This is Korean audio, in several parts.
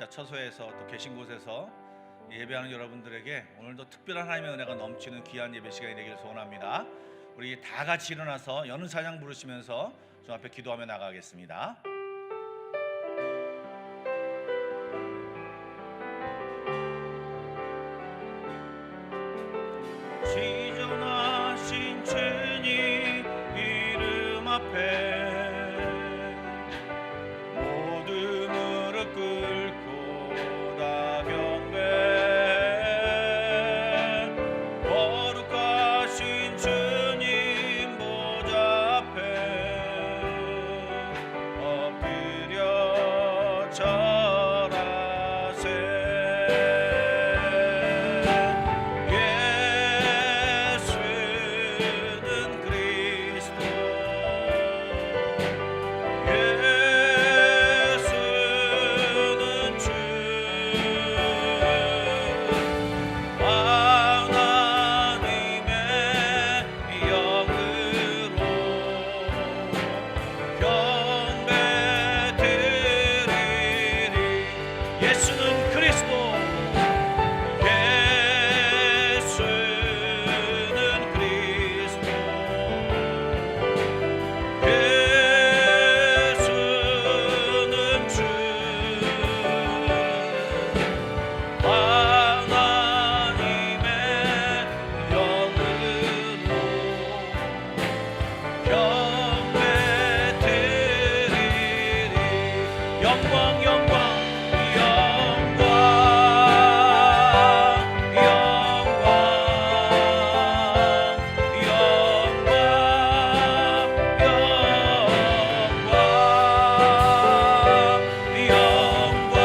처소에서 또 계신 곳에서 예배하는 여러분들에게 오늘도 특별한 하나님의 은혜가 넘치는 귀한 예배 시간이 되기를 소원합니다. 우리 다 같이 일어나서 여느 찬양 부르시면서 주 앞에 기도하며 나가겠습니다. 지존하신 주님 이름 앞에 모두 무릎 꿇고 다 경배, 거룩하신 주님 보좌 앞에 엎드려 절하세. 예수는 그리스도, 예수는 주, 하나님의 영으로 경배드리리. 예수는 그리스도, 예수는 그리스도, 예수는 주, 하나님의 영으로 경배드리리. 영광 영광 영광 영광 영광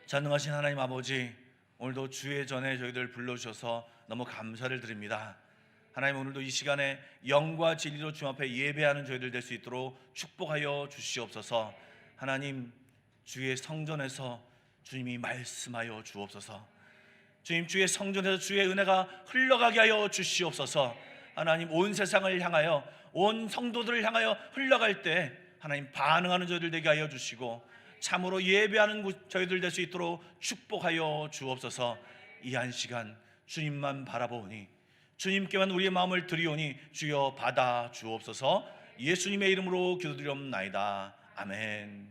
전능하신 하나님 아버지, 오늘도 주의 전에 저희들 불러주셔서 너무 감사를 드립니다. 하나님, 오늘도 이 시간에 영과 진리로 주 앞에 예배하는 저희들 될 수 있도록 축복하여 주시옵소서. 하나님, 주의 성전에서 주님이 말씀하여 주옵소서. 주님, 주의 성전에서 주의 은혜가 흘러가게 하여 주시옵소서. 하나님, 온 세상을 향하여, 온 성도들을 향하여 흘러갈 때 하나님 반응하는 저희들 되게 하여 주시고, 참으로 예배하는 저희들 될 수 있도록 축복하여 주옵소서. 이 한 시간 주님만 바라보니, 주님께만 우리의 마음을 드리오니 주여 받아 주옵소서. 예수님의 이름으로 기도드리옵나이다. 아멘.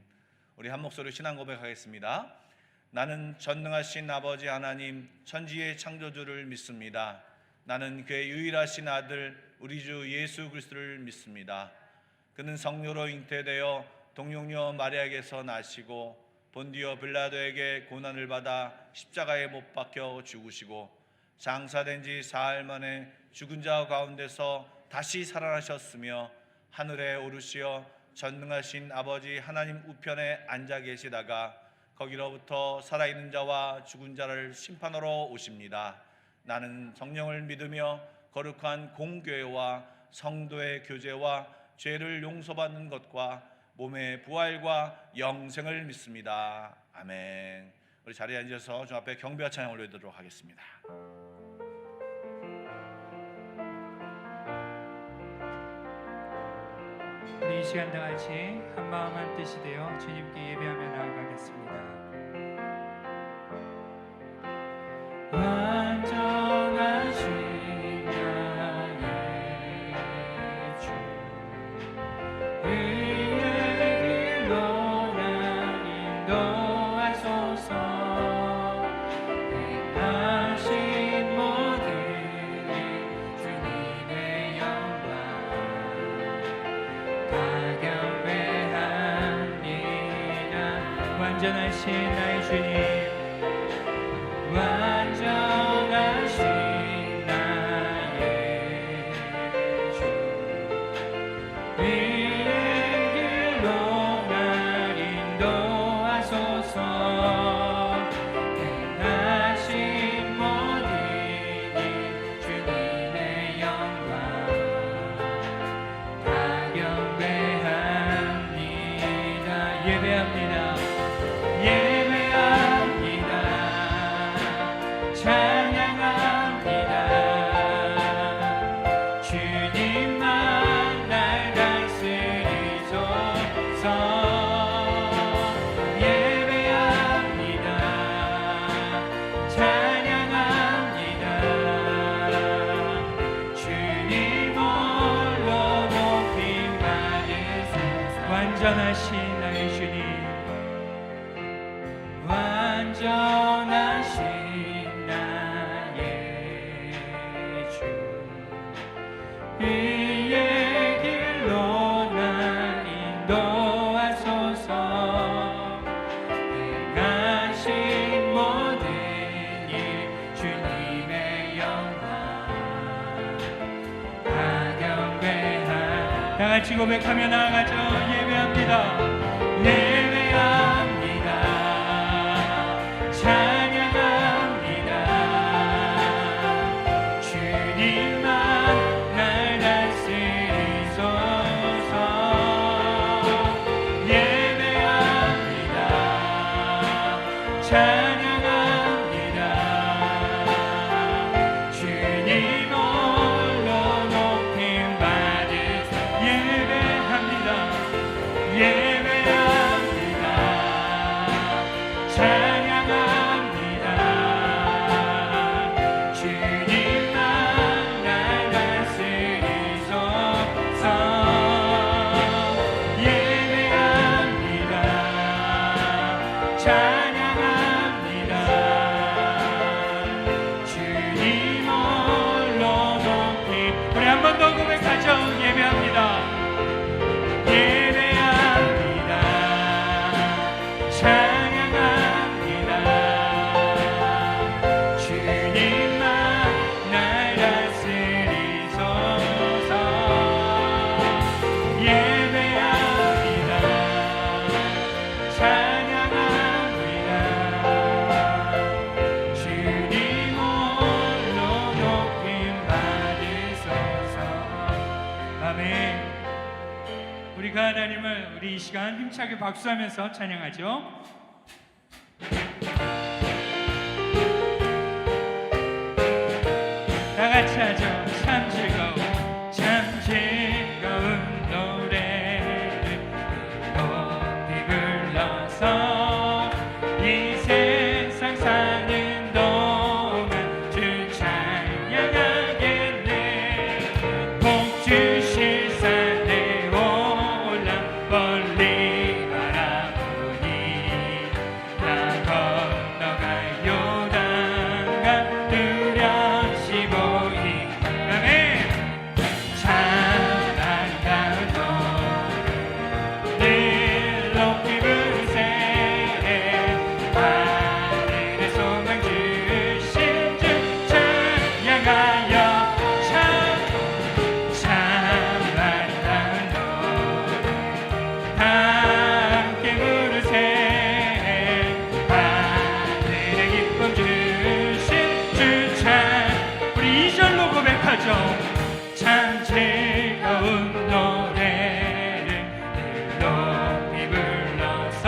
우리 한 목소리로 신앙 고백하겠습니다. 나는 전능하신 아버지 하나님, 천지의 창조주를 믿습니다. 나는 그의 유일하신 아들 우리 주 예수 그리스도를 믿습니다. 그는 성녀로 잉태되어 동용녀 마리아에게서 나시고 본디오 빌라도에게 고난을 받아 십자가에 못 박혀 죽으시고 장사된 지 사흘 만에 죽은 자 가운데서 다시 살아나셨으며 하늘에 오르시어 전능하신 아버지 하나님 우편에 앉아 계시다가 거기로부터 살아있는 자와 죽은 자를 심판하러 오십니다. 나는 성령을 믿으며 거룩한 공교회와 성도의 교제와 죄를 용서받는 것과 몸의 부활과 영생을 믿습니다. 아멘. 우리 자리에 앉아서 주 앞에 경배와 찬양 올려드리도록 하겠습니다. 우리 이 시간 다 같이 한 마음 한 뜻이 되어 주님께 예배하며 나아가겠습니다. 완전하신 완전하신 나의 주님, 완전하신 나의 주, 위의 길로 날 인도하소서. 행하신 모든 일 주님의 영광 다 경배합니다. 예배합니다. 예배합니다. 찬양합니다. 주님만 날 다스리소서. 예배합니다. 찬양합니다. 주님 홀로 높임 받으소서. 완전하신 나의 주님, 완전하신 나의 주, 의의 길로 날 인도하소서. 행하신 모든 일 주님의 영광 하경배하. 다같이 고백하며 나아가죠. 예배합니다. 예배합니다. 찬양합니다. 주님만 날 다스리소서. 예배합니다. 찬양합니다. 주님 홀로 높임 받으소서. 예배합니다. 예배합니다. 찬양합니다. 주님만 날 다스리소서. 예배합니다. 찬양합니다. 주님 홀로 높이. 우리 한 번 더 고백하죠. 예배합니다. 예배합니다. 찬양합니다. 주님만 날 다스리소서. 예배합니다. 찬양합니다. 주님 홀로 높임 받으소서. 아멘. 우리가 하나님을 우리 이 시간 힘차게 박수하면서 찬양하죠. 다 같이 하죠. 참 즐거운, 참 즐거운 노래를 높이 불러서 이 세상 사는 동안 주 찬양하겠네. 복 주실 산에 올라 멀리 바라보니 나 건너갈 요단강 뚜렷이 보이. 아멘. 참 아름다운 노래 늘 높이 부르세. 하늘의 소망 주신 주 찬양하여. 참 아름다운 노래 다 함께 부르세. 하늘의 기쁨 주신 주 찬. 우리 2절로 고백하죠. 참 즐거운 노래를 늘 높이 불러서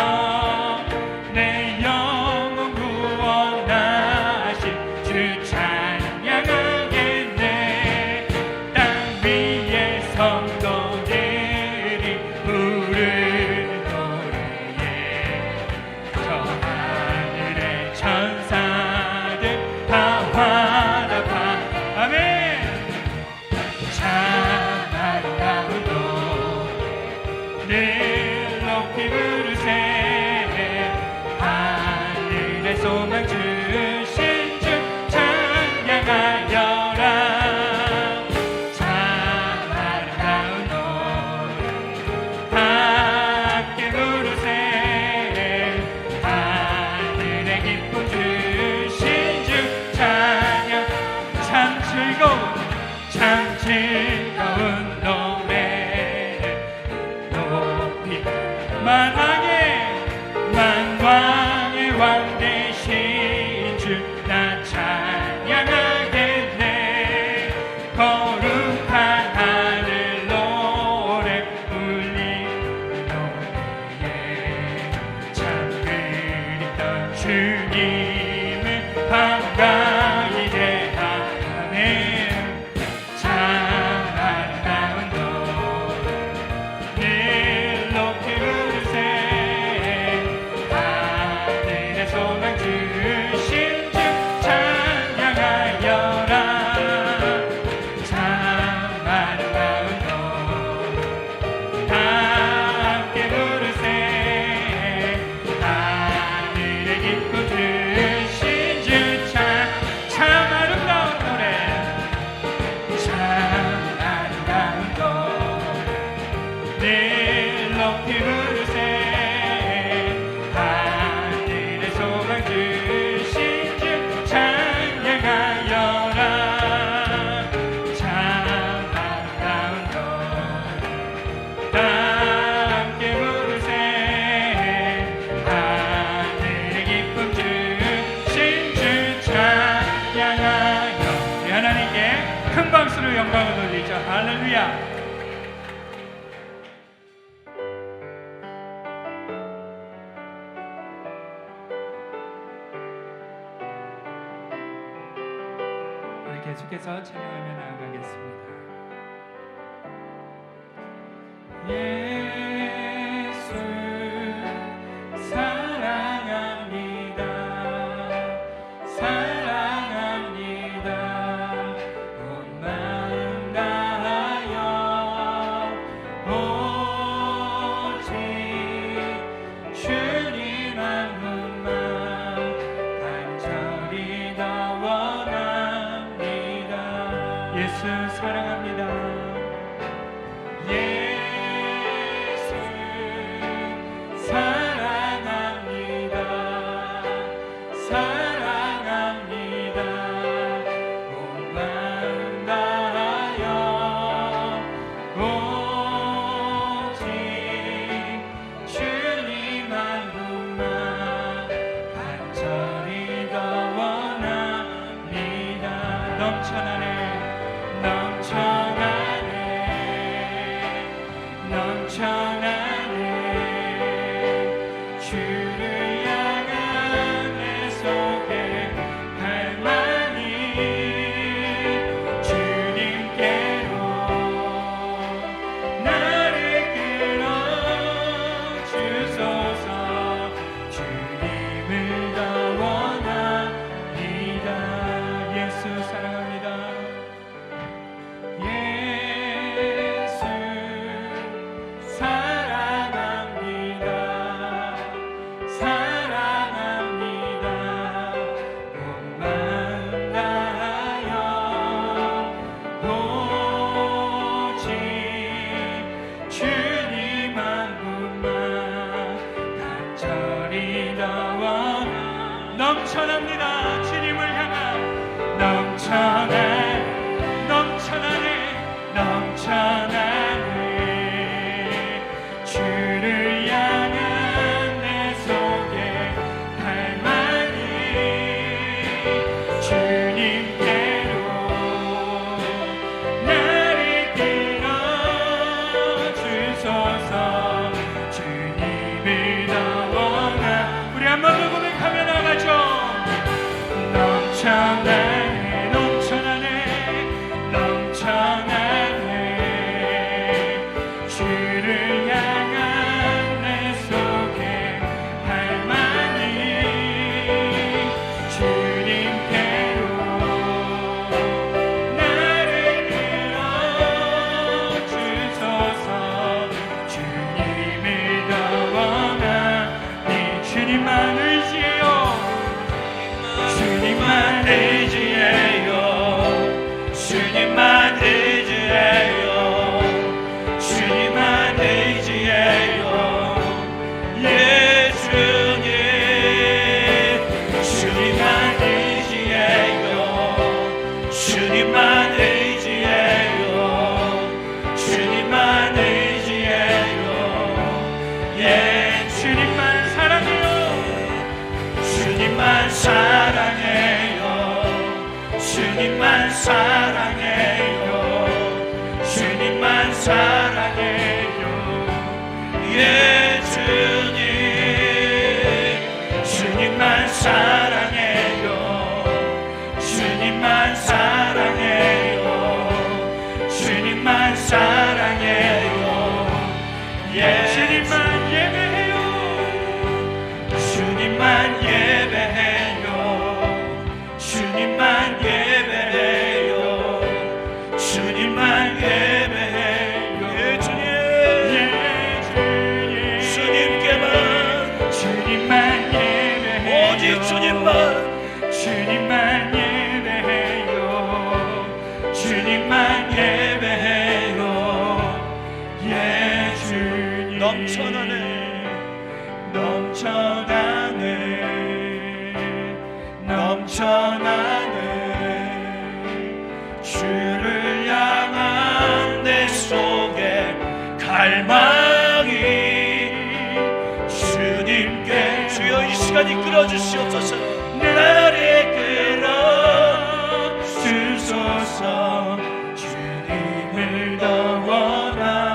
내 영혼 구원하신 주 찬양하겠네. 땅 위의 성도들이 부르는 노래에 저 하늘의 천사들 다 화답하. 아멘. 참 아름다운 노래 늘 높이 부르세. 하늘의 소망 주신 주 찬양하여라. 참 아름다운 노래 다 함께 부르세. 하늘의 기쁨 주신 주 찬양. 참 즐거운 노래를 높이 만왕의 왕 되신 주 나 찬양하겠네. 거룩한 하늘 노래 울리는 노래에 참 그립던 주님을 반가이 영광을 돌리죠. 할렐루야. 우리 계속해서 찬양하며 나아가겠습니다. 예수 사랑합니다. 사랑합니다. 온 마음 다하여 오직 주님 한 분만 간절히 더 원합니다. 예수 사랑합니다. 예수 사랑합니다. 사랑합니다. 온 마음 다하여 오직 주님 한 분만 간절히 더 원합니다. 넘쳐나네 넘쳐나네 넘쳐나네 주를 향한 내 속에 갈망이 주님께로 나를 끌어 주소서. 주님을 더 원합니다. 예수 사랑합니다. 예수 사랑합니다. 사랑합니다. 온 마음 다하여 오직 주님 한 분만 간절히 더 원하. 넘쳐납니다. 주님을 향한 넘쳐나네 넘쳐나네 넘쳐나네 주를 향한 내 속에 갈망이 주님께로 나를 끌어 주소서. 주님을 더 원하. 우리 한번 더 고백하며 나가죠. 넘쳐나네 넘쳐나네 넘쳐나네 주를 향한 내 속에 갈망이 주님께로 나를 끌어 주소서. 주님을 더 원하니 주님만 의지해요. 주님만 의지해요. 주님만 의지해요. 주님만 의지해요. 예수님 주님만 의지해요. 주님만 의지해요. 주님만 의지해요. 예 주님만 사랑해요. 주님만 사랑해요. 주님만 사랑해요. 주님만 사랑해요. 예 주님 주님만 사랑해요. 주님만 사랑해요. 주님만 사랑해요. 예 주님만 예배해요. 주님만 예배해요. 주님만 예배해요. 넘쳐나네 넘쳐나네 주를 향한 내 속에 갈망이 주님께 주여 이 시간 이끌어 주시옵소서 나를 끌어 주소서 주님을 더 원합니다.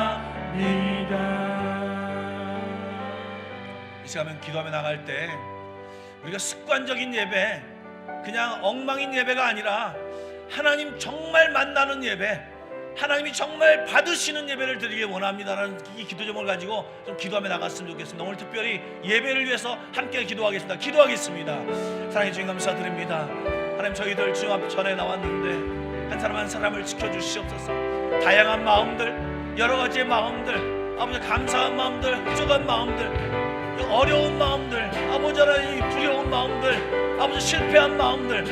이 시간 기도하며 나갈 때 우리가 습관적인 예배, 그냥 엉망인 예배가 아니라 하나님 정말 만나는 예배, 하나님이 정말 받으시는 예배를 드리기 원합니다라는 이 기도 제목을 가지고 좀 기도하며 나갔으면 좋겠습니다. 오늘 특별히 예배를 위해서 함께 기도하겠습니다. 사랑의 주님 감사드립니다. 하나님 저희들 주님 앞 전에 나왔는데 한 사람 한 사람을 지켜주시옵소서. 다양한 마음들, 여러 가지의 마음들, 아버지 감사한 마음들, 흡족한 마음들, 어려운 마음들, 아버지 하나님 두려운 마음들, 아버지 실패한 마음들,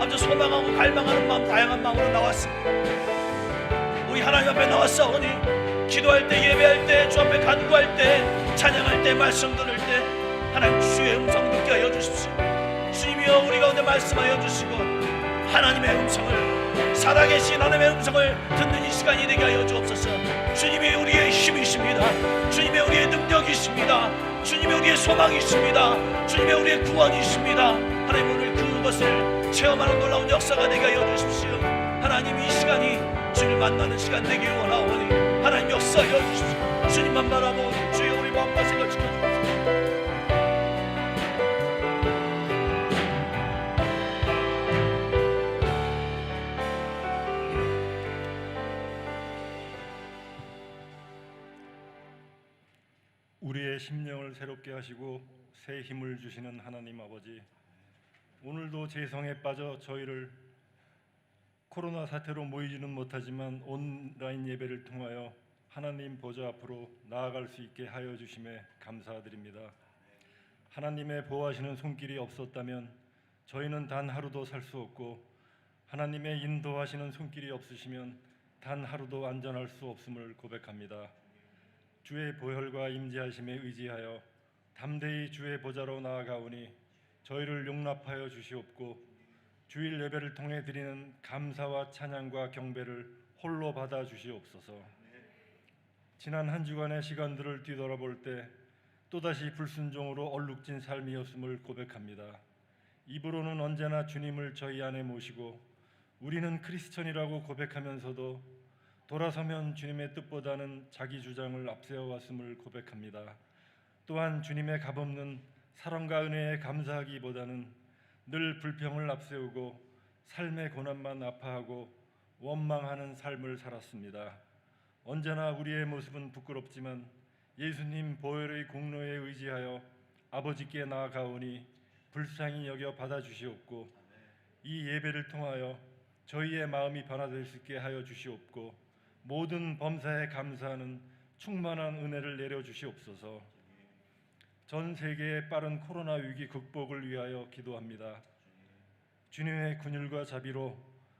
아버지 소망하고 갈망하는 마음, 다양한 마음으로 나왔습니다. 우리 하나님 앞에 나왔사오니 기도할 때, 예배할 때, 주 앞에 간구할 때, 찬양할 때, 말씀 들을 때 하나님 주의 음성 듣게 하여 주십시오. 주님이여 우리 가운데 말씀하여 주시고 하나님의 음성을, 살아계신 하나님의 음성을 듣는 이 시간이 되게 하여 주옵소서. 주님이 우리의 힘이십니다. 주님이 우리의 능력이십니다. 주님이 우리의 소망이십니다. 주님이 우리의 구원이십니다. 하나님 오늘 그것을 체험하는 놀라운 역사가 되게 하여 주십시오. 하나님 이 시간이 주님을 만나는 시간 되길 원하오니 하나님 역사하여 주십시오. 주님만 바라보니 주여 우리 마음과 생각 지켜주옵소서. 우리의 심령을 새롭게 하시고 새 힘을 주시는 하나님 아버지, 오늘도 재성에 빠져 저희를 코로나 사태로 모이지는 못하지만 온라인 예배를 통하여 하나님 보좌 앞으로 나아갈 수 있게 하여 주심에 감사드립니다. 하나님의 보호하시는 손길이 없었다면 저희는 단 하루도 살 수 없고, 하나님의 인도하시는 손길이 없으시면 단 하루도 안전할 수 없음을 고백합니다. 주의 보혈과 임재하심에 의지하여 담대히 주의 보좌로 나아가오니 저희를 용납하여 주시옵고, 주일 예배를 통해 드리는 감사와 찬양과 경배를 홀로 받아 주시옵소서. 지난 한 주간의 시간들을 뒤돌아볼 때 또다시 불순종으로 얼룩진 삶이었음을 고백합니다. 입으로는 언제나 주님을 저희 안에 모시고 우리는 크리스천이라고 고백하면서도 돌아서면 주님의 뜻보다는 자기 주장을 앞세워왔음을 고백합니다. 또한 주님의 값없는 사랑과 은혜에 감사하기보다는 늘 불평을 앞세우고 삶의 고난만 아파하고 원망하는 삶을 살았습니다. 언제나 우리의 모습은 부끄럽지만 예수님 보혈의 공로에 의지하여 아버지께 나아가오니 불쌍히 여겨 받아주시옵고, 이 예배를 통하여 저희의 마음이 변화될 수 있게 하여 주시옵고, 모든 범사에 감사하는 충만한 은혜를 내려주시옵소서. 전 세계의 빠른 코로나 위기 극복을 위하여 기도합니다. 주님의 군율과 자비로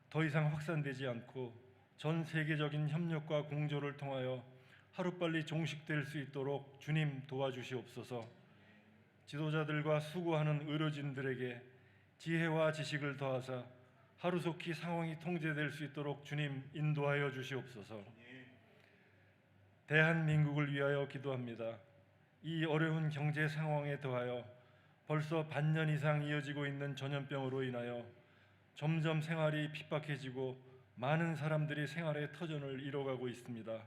더 이상 확산되지 않고 전 세계적인 협력과 공조를 통하여 하루빨리 종식될 수 있도록 주님 도와주시옵소서. 지도자들과 수고하는 의료진들에게 지혜와 지식을 더하사 하루속히 상황이 통제될 수 있도록 주님 인도하여 주시옵소서. 대한민국을 위하여 기도합니다. 이 어려운 경제 상황에 더하여 벌써 반년 이상 이어지고 있는 전염병으로 인하여 점점 생활이 핍박해지고 많은 사람들이 생활의 터전을 잃어가고 있습니다.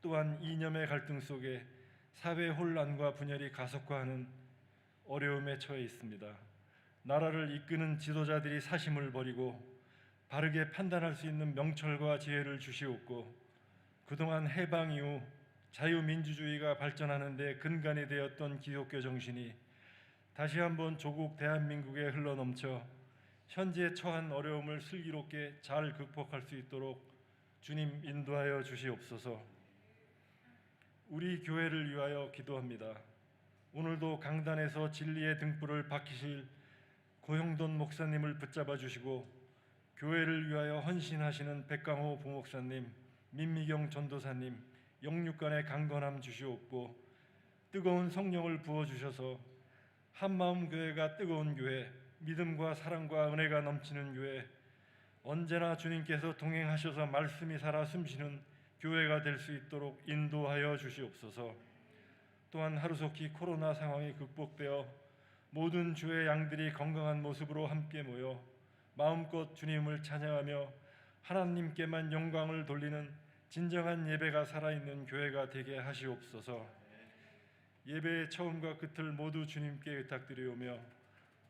또한 이념의 갈등 속에 사회 혼란과 분열이 가속화하는 어려움에 처해 있습니다. 나라를 이끄는 지도자들이 사심을 버리고 바르게 판단할 수 있는 명철과 지혜를 주시옵고, 그동안 해방 이후 자유민주주의가 발전하는 데 근간이 되었던 기독교 정신이 다시 한번 조국 대한민국에 흘러넘쳐 현재 처한 어려움을 슬기롭게 잘 극복할 수 있도록 주님 인도하여 주시옵소서. 우리 교회를 위하여 기도합니다. 오늘도 강단에서 진리의 등불을 밝히실 고형돈 목사님을 붙잡아 주시고, 교회를 위하여 헌신하시는 백강호 부목사님, 민미경 전도사님 영육간의 강건함 주시옵고, 뜨거운 성령을 부어 주셔서 한마음 교회가 뜨거운 교회, 믿음과 사랑과 은혜가 넘치는 교회, 언제나 주님께서 동행하셔서 말씀이 살아 숨쉬는 교회가 될 수 있도록 인도하여 주시옵소서. 또한 하루속히 코로나 상황이 극복되어 모든 주의 양들이 건강한 모습으로 함께 모여 마음껏 주님을 찬양하며 하나님께만 영광을 돌리는 진정한 예배가 살아있는 교회가 되게 하시옵소서. 예배의 처음과 끝을 모두 주님께 의탁드리오며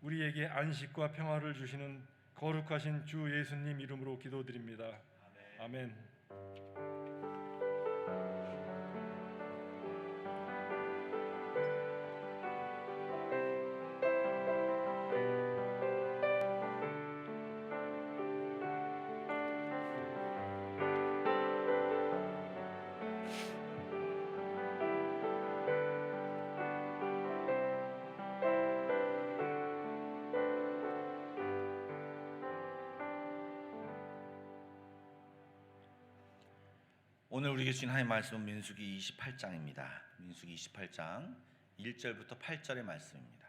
우리에게 안식과 평화를 주시는 거룩하신 주 예수님 이름으로 기도드립니다. 아멘. 오늘 우리에게 주신 하나님의 말씀은 민수기 28장입니다. 민수기 28장 1절부터 8절의 말씀입니다.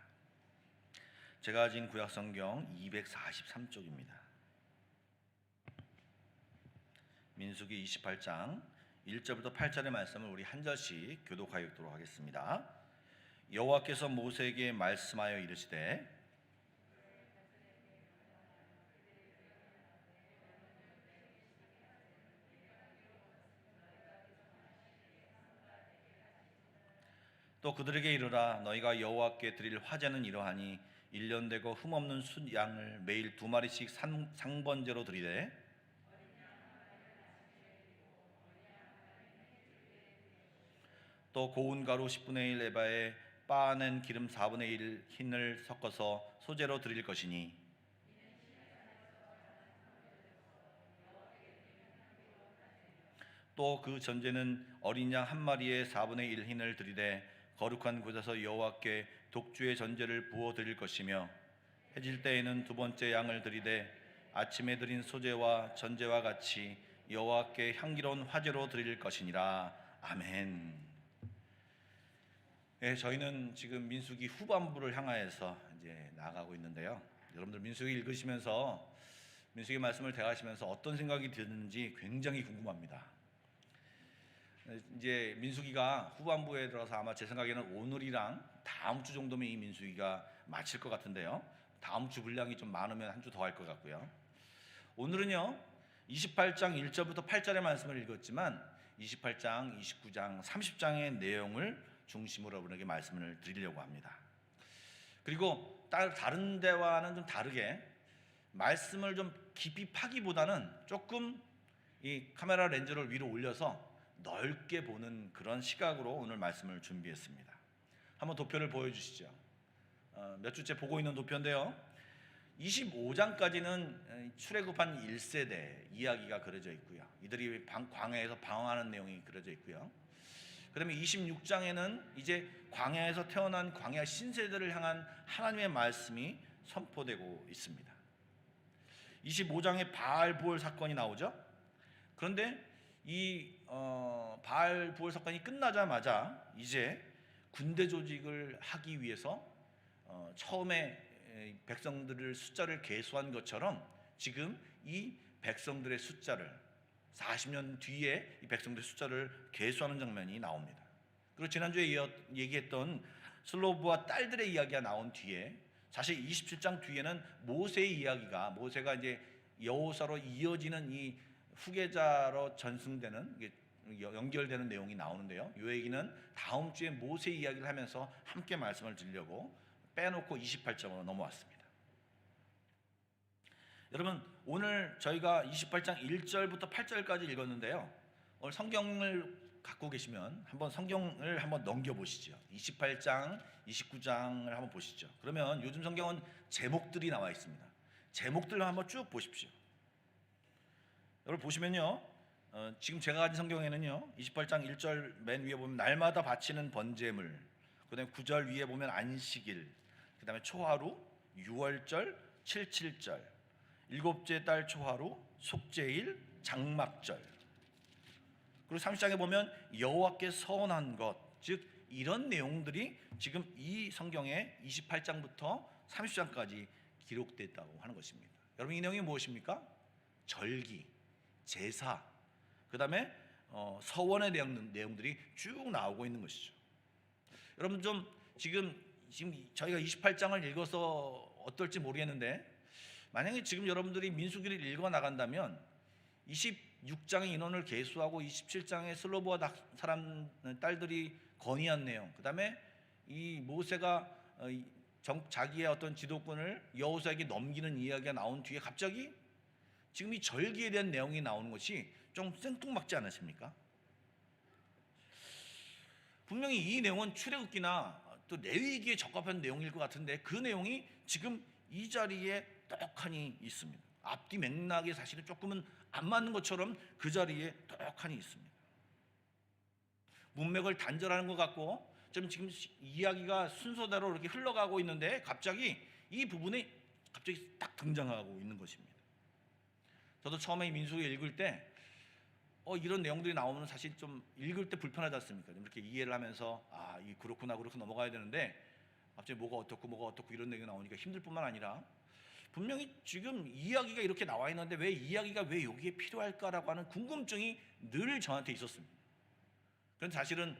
제가 가진 구약성경 243쪽입니다. 민수기 28장 1절부터 8절의 말씀을 우리 한 절씩 교독하여 읽도록 하겠습니다. 여호와께서 모세에게 말씀하여 이르시되 또 그들에게 이르라 너희가 여호와께 드릴 화제는 이러하니 1년 되고 흠없는 숫 양을 매일 2마리씩 상번제로 드리되 또 고운 가루 10분의 1 에바에 빻아낸 기름 4분의 1 흰을 섞어서 소제로 드릴 것이니 또 그 전제는 어린 양 한 마리에 4분의 1 흰을 드리되 거룩한 곳에서 여호와께 독주의 전제를 부어 드릴 것이며 해질 때에는 두 번째 양을 드리되 아침에 드린 소제와 전제와 같이 여호와께 향기로운 화제로 드릴 것이니라. 아멘. 네, 저희는 지금 민수기 후반부를 향하여서 이제 나아가고 있는데요. 여러분들 민수기 읽으시면서 민수기 말씀을 대하시면서 어떤 생각이 드는지 굉장히 궁금합니다. 이제 민수기가 후반부에 들어서 아마 제 생각에는 오늘이랑 다음 주 정도면 이 민수기가 마칠 것 같은데요. 다음 주 분량이 좀 많으면 한 주 더 할 것 같고요. 오늘은요 28장 1절부터 8절의 말씀을 읽었지만 28장, 29장, 30장의 내용을 중심으로 여러분에게 말씀을 드리려고 합니다. 그리고 다른 데와는 좀 다르게 말씀을 좀 깊이 파기보다는 조금 이 카메라 렌즈를 위로 올려서 넓게 보는 그런 시각으로 오늘 말씀을 준비했습니다. 한번 도표를 보여주시죠. 몇 주째 보고 있는 도표인데요. 25장까지는 출애굽한 1세대 이야기가 그려져 있고요. 이들이 광야에서 방황하는 내용이 그려져 있고요. 그다음에 26장에는 이제 광야에서 태어난 광야 신세대를 향한 하나님의 말씀이 선포되고 있습니다. 25장에 바알 부월 사건이 나오죠. 그런데 이 바알 부월 사건이 끝나자마자 이제 군대 조직을 하기 위해서 처음에 백성들을 숫자를 계수한 것처럼 지금 이 백성들의 숫자를 40년 뒤에 이 백성들의 숫자를 계수하는 장면이 나옵니다. 그리고 지난주에 얘기했던 슬로브와 딸들의 이야기가 나온 뒤에 사실 27장 뒤에는 모세의 이야기가 모세가 이제 여호사로 이어지는 이 후계자로 전승되는 연결되는 내용이 나오는데요. 이 얘기는 다음 주에 모세 이야기를 하면서 함께 말씀을 드리려고 빼놓고 28장으로 넘어왔습니다. 여러분 오늘 저희가 28장 1절부터 8절까지 읽었는데요. 오늘 성경을 갖고 계시면 한번 성경을 한번 넘겨보시죠. 28장, 29장을 한번 보시죠. 그러면 요즘 성경은 제목들이 나와 있습니다. 제목들을 한번 쭉 보십시오. 여러분 보시면요. 지금 제가 가진 성경에는요. 28장 1절 맨 위에 보면 날마다 바치는 번제물, 그다음에 9절 위에 보면 안식일, 그다음에 초하루, 유월절, 77절, 일곱째 달 초하루, 속죄일, 장막절. 그리고 30장에 보면 여호와께 서원한 것, 즉 이런 내용들이 지금 이 성경의 28장부터 30장까지 기록됐다고 하는 것입니다. 여러분, 이 내용이 무엇입니까? 절기, 제사, 그 다음에 서원의 내용들이 쭉 나오고 있는 것이죠. 여러분, 지금 저희가 28장을 읽어서 어떨지 모르겠는데, 만약에 지금 여러분들이 민수기를 읽어 나간다면 26장의 인원을 계수하고 27장의 슬로보아 사람 딸들이 건의한 내용, 그 다음에 이 모세가 자기의 어떤 지도권을 여호수아에게 넘기는 이야기가 나온 뒤에 갑자기 지금 이 절기에 대한 내용이 나오는 것이 좀 생뚱맞지 않으십니까? 분명히 이 내용은 출애굽기나 또 레위기에 적합한 내용일 것 같은데 그 내용이 지금 이 자리에 떡하니 있습니다. 앞뒤 맥락이 사실은 조금은 안 맞는 것처럼 그 자리에 떡하니 있습니다. 문맥을 단절하는 것 같고 지금 이야기가 순서대로 이렇게 흘러가고 있는데 갑자기 이 부분이 갑자기 딱 등장하고 있는 것입니다. 저도 처음에 이 민수기 읽을 때 이런 내용들이 나오면 사실 좀 읽을 때 불편하지 않습니까? 좀 이렇게 이해를 하면서 이 그렇구나 그렇게 넘어가야 되는데 갑자기 뭐가 어떻고 이런 내용이 나오니까 힘들 뿐만 아니라 분명히 지금 이야기가 이렇게 나와 있는데 왜 이야기가 왜 여기에 필요할까라고 하는 궁금증이 늘 저한테 있었습니다. 그런데 사실은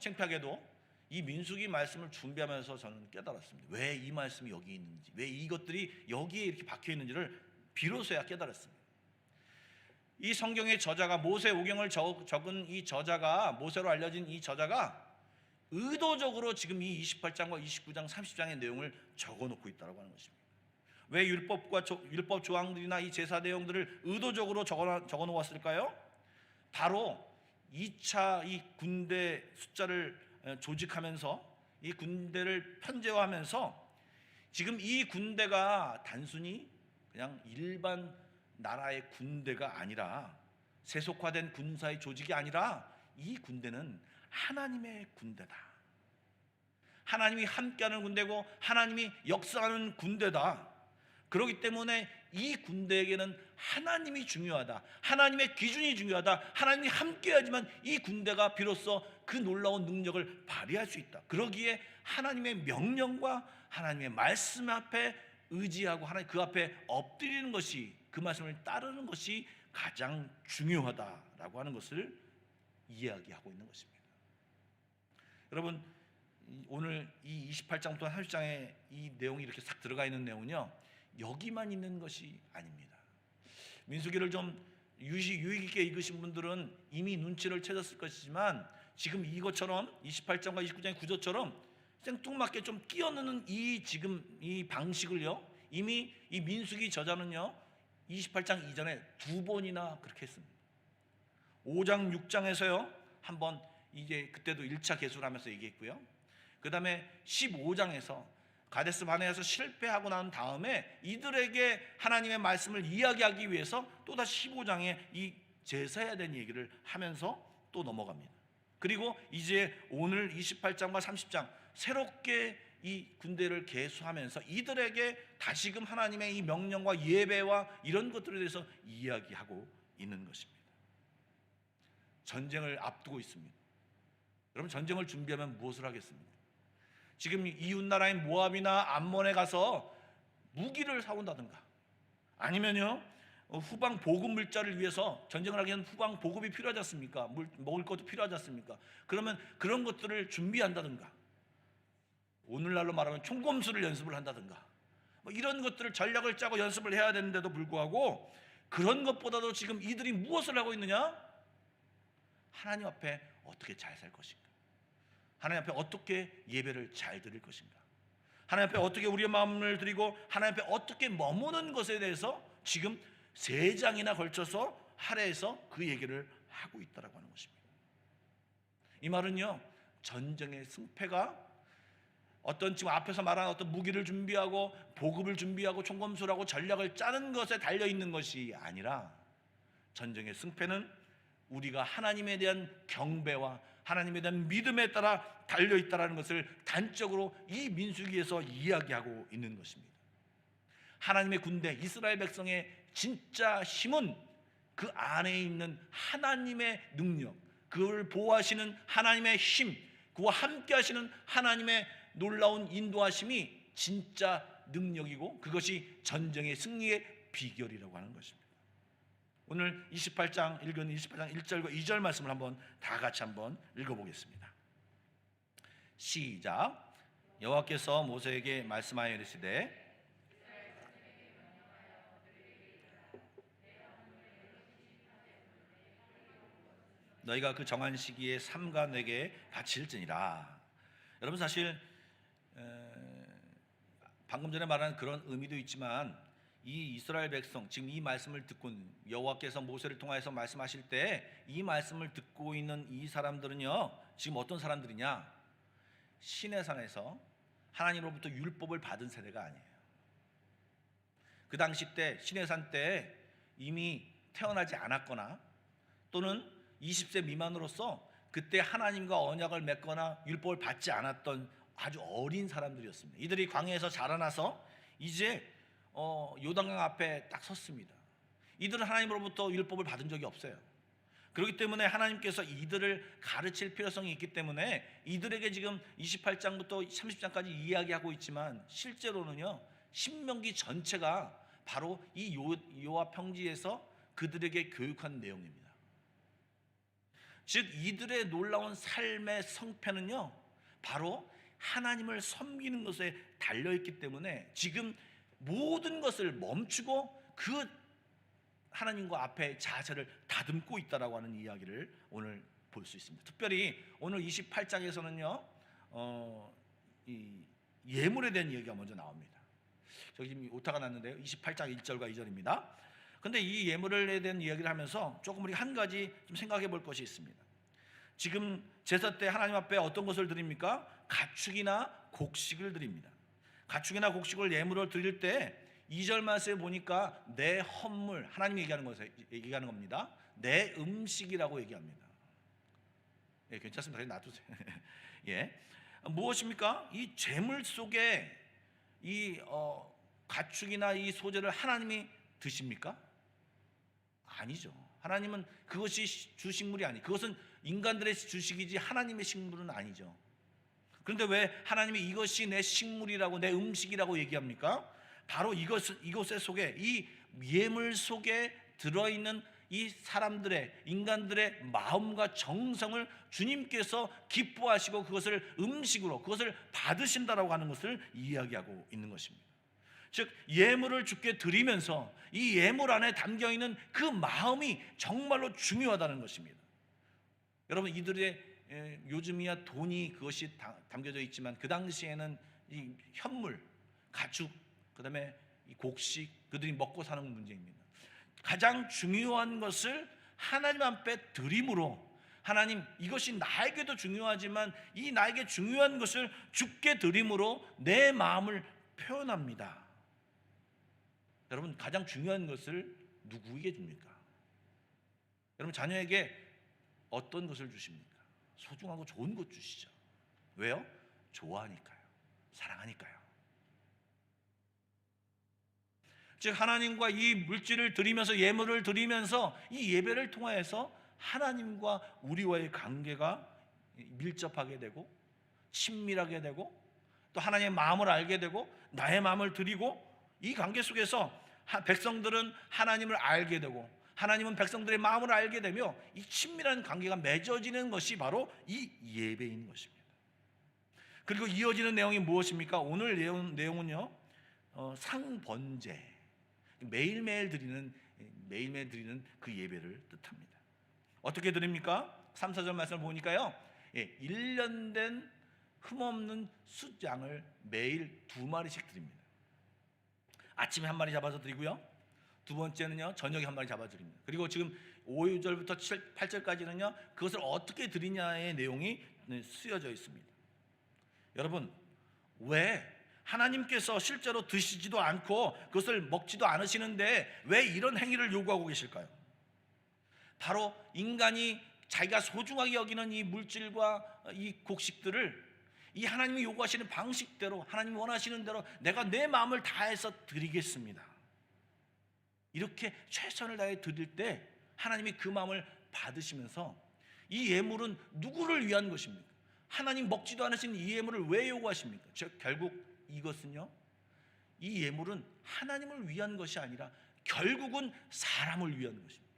창피하게도 이 민수기 말씀을 준비하면서 저는 깨달았습니다. 왜 이 말씀이 여기 있는지, 왜 이것들이 여기에 이렇게 박혀 있는지를 비로소야 깨달았습니다. 이 성경의 저자가 모세 오경을 적은 이 저자가, 모세로 알려진 이 저자가 의도적으로 지금 이 28장과 29장, 30장의 내용을 적어놓고 있다고 하는 것입니다. 왜 율법 조항들이나 이 제사 내용들을 의도적으로 적어놓았을까요? 바로 2차 이 군대 숫자를 조직하면서 이 군대를 편제화하면서 지금 이 군대가 단순히 그냥 일반 나라의 군대가 아니라 세속화된 군사의 조직이 아니라 이 군대는 하나님의 군대다. 하나님이 함께하는 군대고 하나님이 역사하는 군대다. 그렇기 때문에 이 군대에게는 하나님이 중요하다. 하나님의 기준이 중요하다. 하나님이 함께해야지만 이 군대가 비로소 그 놀라운 능력을 발휘할 수 있다. 그러기에 하나님의 명령과 하나님의 말씀 앞에 의지하고 하나님 그 앞에 엎드리는 것이, 그 말씀을 따르는 것이 가장 중요하다라고 하는 것을 이야기하고 있는 것입니다. 여러분, 오늘 이 28장부터 30장에 이 내용이 이렇게 싹 들어가 있는 내용은요, 여기만 있는 것이 아닙니다. 민수기를 좀 유익 있게 읽으신 분들은 이미 눈치를 채셨을 것이지만 지금 이것처럼 28장과 29장의 구조처럼 생뚱맞게 좀 끼어넣는 지금 이 방식을요, 이미 이 민수기 저자는요 28장 이전에 2번이나 그렇게 했습니다. 5장 6장에서요 한번 이제 그때도 1차 개수를 하면서 얘기했고요. 그 다음에 15장에서 가데스 바네아에서 실패하고 난 다음에 이들에게 하나님의 말씀을 이야기하기 위해서 또다시 15장에 이 제사해야 되는 얘기를 하면서 또 넘어갑니다. 그리고 이제 오늘 28장과 30장 새롭게 이 군대를 계수하면서 이들에게 다시금 하나님의 이 명령과 예배와 이런 것들에 대해서 이야기하고 있는 것입니다. 전쟁을 앞두고 있습니다. 여러분, 전쟁을 준비하면 무엇을 하겠습니까? 지금 이웃 나라인 모압이나 암몬에 가서 무기를 사온다든가 아니면요 후방 보급 물자를 위해서 전쟁을 하기 위해서는 후방 보급이 필요하지 않습니까? 먹을 것도 필요하지 않습니까? 그러면 그런 것들을 준비한다든가 오늘날로 말하면 총검수를 연습을 한다든가 이런 것들을 전략을 짜고 연습을 해야 되는데도 불구하고 그런 것보다도 지금 이들이 무엇을 하고 있느냐? 하나님 앞에 어떻게 잘 살 것인가? 하나님 앞에 어떻게 예배를 잘 드릴 것인가? 하나님 앞에 어떻게 우리의 마음을 드리고 하나님 앞에 어떻게 머무는 것에 대해서 지금 3장이나 걸쳐서 할애해서 그 얘기를 하고 있다라고 하는 것입니다. 이 말은요 전쟁의 승패가 어떤 지금 앞에서 말한 어떤 무기를 준비하고 보급을 준비하고 총검수를 하고 전략을 짜는 것에 달려있는 것이 아니라 전쟁의 승패는 우리가 하나님에 대한 경배와 하나님에 대한 믿음에 따라 달려있다는 것을 단적으로 이 민수기에서 이야기하고 있는 것입니다. 하나님의 군대, 이스라엘 백성의 진짜 힘은 그 안에 있는 하나님의 능력, 그걸 보호하시는 하나님의 힘, 그와 함께 하시는 하나님의 놀라운 인도하심이 진짜 능력이고 그것이 전쟁의 승리의 비결이라고 하는 것입니다. 오늘 28장 읽은 28장 1절과 2절 말씀을 한번 다 같이 한번 읽어보겠습니다. 시작. 여호와께서 모세에게 말씀하여 이르시되 너희가 그 정한 시기에 삼가 내게 바칠지니라. 여러분 사실 방금 전에 말한 그런 의미도 있지만 이 이스라엘 백성 지금 이 말씀을 듣고 여호와께서 모세를 통하여서 말씀하실 때 이 말씀을 듣고 있는 이 사람들은요 지금 어떤 사람들이냐? 시내산에서 하나님으로부터 율법을 받은 세대가 아니에요. 그 당시 때 시내산 때 이미 태어나지 않았거나 또는 20세 미만으로서 그때 하나님과 언약을 맺거나 율법을 받지 않았던 아주 어린 사람들이었습니다. 이들이 광야에서 자라나서 이제 요단강 앞에 딱 섰습니다. 이들은 하나님으로부터 율법을 받은 적이 없어요. 그렇기 때문에 하나님께서 이들을 가르칠 필요성이 있기 때문에 이들에게 지금 28장부터 30장까지 이야기하고 있지만 실제로는요 신명기 전체가 바로 이 요압 평지에서 그들에게 교육한 내용입니다. 즉 이들의 놀라운 삶의 성패는요 바로 하나님을 섬기는 것에 달려있기 때문에 지금 모든 것을 멈추고 그 하나님과 앞에 자세를 다듬고 있다라고 하는 이야기를 오늘 볼 수 있습니다. 특별히 오늘 28장에서는요 이 예물에 대한 이야기가 먼저 나옵니다. 저기 지금 오타가 났는데요 28장 1절과 2절입니다. 근데 이 예물에 대한 이야기를 하면서 조금 우리 한 가지 좀 생각해 볼 것이 있습니다. 지금 제사 때 하나님 앞에 어떤 것을 드립니까? 가축이나 곡식을 드립니다. 가축이나 곡식을 예물로 드릴 때 2절 말씀에 보니까 내 헌물, 하나님이 얘기하는 겁니다. 내 음식이라고 얘기합니다. 예, 괜찮습니다. 그냥 놔두세요. 예, 무엇입니까? 이 재물 속에 이 가축이나 이 소재를 하나님이 드십니까? 아니죠. 하나님은 그것이 주식물이 아니. 그것은 인간들의 주식이지 하나님의 식물은 아니죠. 그런데 왜 하나님이 이것이 내 식물이라고 내 음식이라고 얘기합니까? 바로 이것의 속에 이 예물 속에 들어있는 이 사람들의 인간들의 마음과 정성을 주님께서 기뻐하시고 그것을 음식으로 그것을 받으신다라고 하는 것을 이야기하고 있는 것입니다. 즉 예물을 주께 드리면서 이 예물 안에 담겨있는 그 마음이 정말로 중요하다는 것입니다. 여러분 이들의 요즘이야 돈이 그것이 담겨져 있지만 그 당시에는 이 현물, 가축, 그 다음에 이 곡식 그들이 먹고 사는 문제입니다. 가장 중요한 것을 하나님 앞에 드림으로 하나님 이것이 나에게도 중요하지만 이 나에게 중요한 것을 주께 드림으로 내 마음을 표현합니다. 여러분 가장 중요한 것을 누구에게 줍니까? 여러분 자녀에게 어떤 것을 주십니까? 소중하고 좋은 것 주시죠. 왜요? 좋아하니까요. 사랑하니까요. 즉 하나님과 이 물질을 드리면서 예물을 드리면서 이 예배를 통하여서 하나님과 우리와의 관계가 밀접하게 되고 친밀하게 되고 또 하나님의 마음을 알게 되고 나의 마음을 드리고 이 관계 속에서 백성들은 하나님을 알게 되고 하나님은 백성들의 마음을 알게 되며 이 친밀한 관계가 맺어지는 것이 바로 이 예배인 것입니다. 그리고 이어지는 내용이 무엇입니까? 오늘 내용은요 상번제 매일매일 드리는 그 예배를 뜻합니다. 어떻게 드립니까? 3, 4절 말씀을 보니까요 1년 된 흠없는 숫양을 매일 2마리씩 드립니다. 아침에 1마리 잡아서 드리고요 두 번째는요 저녁에 1마리 잡아드립니다. 그리고 지금 5절부터 8절까지는요 그것을 어떻게 드리냐의 내용이 쓰여져 있습니다. 여러분 왜 하나님께서 실제로 드시지도 않고 그것을 먹지도 않으시는데 왜 이런 행위를 요구하고 계실까요? 바로 인간이 자기가 소중하게 여기는 이 물질과 이 곡식들을 이 하나님이 요구하시는 방식대로 하나님이 원하시는 대로 내가 내 마음을 다해서 드리겠습니다. 이렇게 최선을 다해 드릴 때 하나님이 그 마음을 받으시면서 이 예물은 누구를 위한 것입니까? 하나님 먹지도 않으신 이 예물을 왜 요구하십니까? 즉 결국 이것은요, 이 예물은 하나님을 위한 것이 아니라 결국은 사람을 위한 것입니다.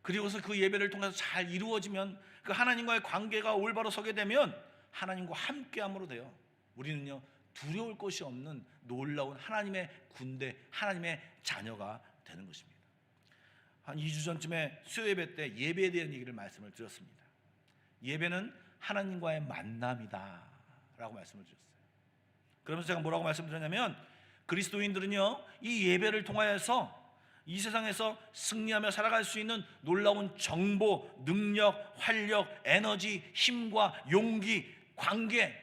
그리고서 그 예배를 통해서 잘 이루어지면, 그 하나님과의 관계가 올바로 서게 되면 하나님과 함께함으로 돼요. 우리는요, 두려울 것이 없는 놀라운 하나님의 군대, 하나님의 자녀가 되는 것입니다. 한 2주 전쯤에 수요 예배 때 예배에 대한 얘기를 말씀을 드렸습니다. 예배는 하나님과의 만남이다 라고 말씀을 드렸어요. 그러면서 제가 뭐라고 말씀드렸냐면, 그리스도인들은요, 이 예배를 통하여서 이 세상에서 승리하며 살아갈 수 있는 놀라운 정보, 능력, 활력, 에너지, 힘과 용기, 관계,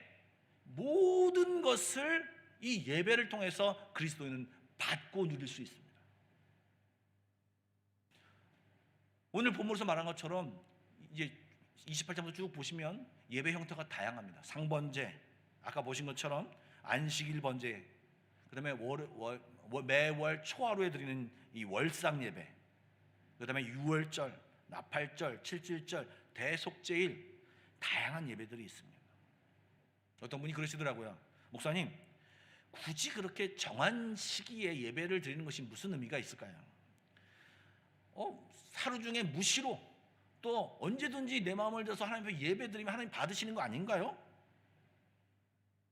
모든 것을 이 예배를 통해서 그리스도인은 받고 누릴 수 있습니다. 오늘 본문에서 말한 것처럼 이제 28장부터 쭉 보시면 예배 형태가 다양합니다. 상번제, 아까 보신 것처럼 안식일 번제, 그다음에 매월 초하루에 드리는 이 월상 예배, 그다음에 유월절, 나팔절, 칠칠절, 대속제일, 다양한 예배들이 있습니다. 어떤 분이 그러시더라고요. 목사님, 굳이 그렇게 정한 시기에 예배를 드리는 것이 무슨 의미가 있을까요? 하루 중에 무시로 또 언제든지 내 마음을 들어서 하나님 앞에 예배 드리면 하나님 받으시는 거 아닌가요?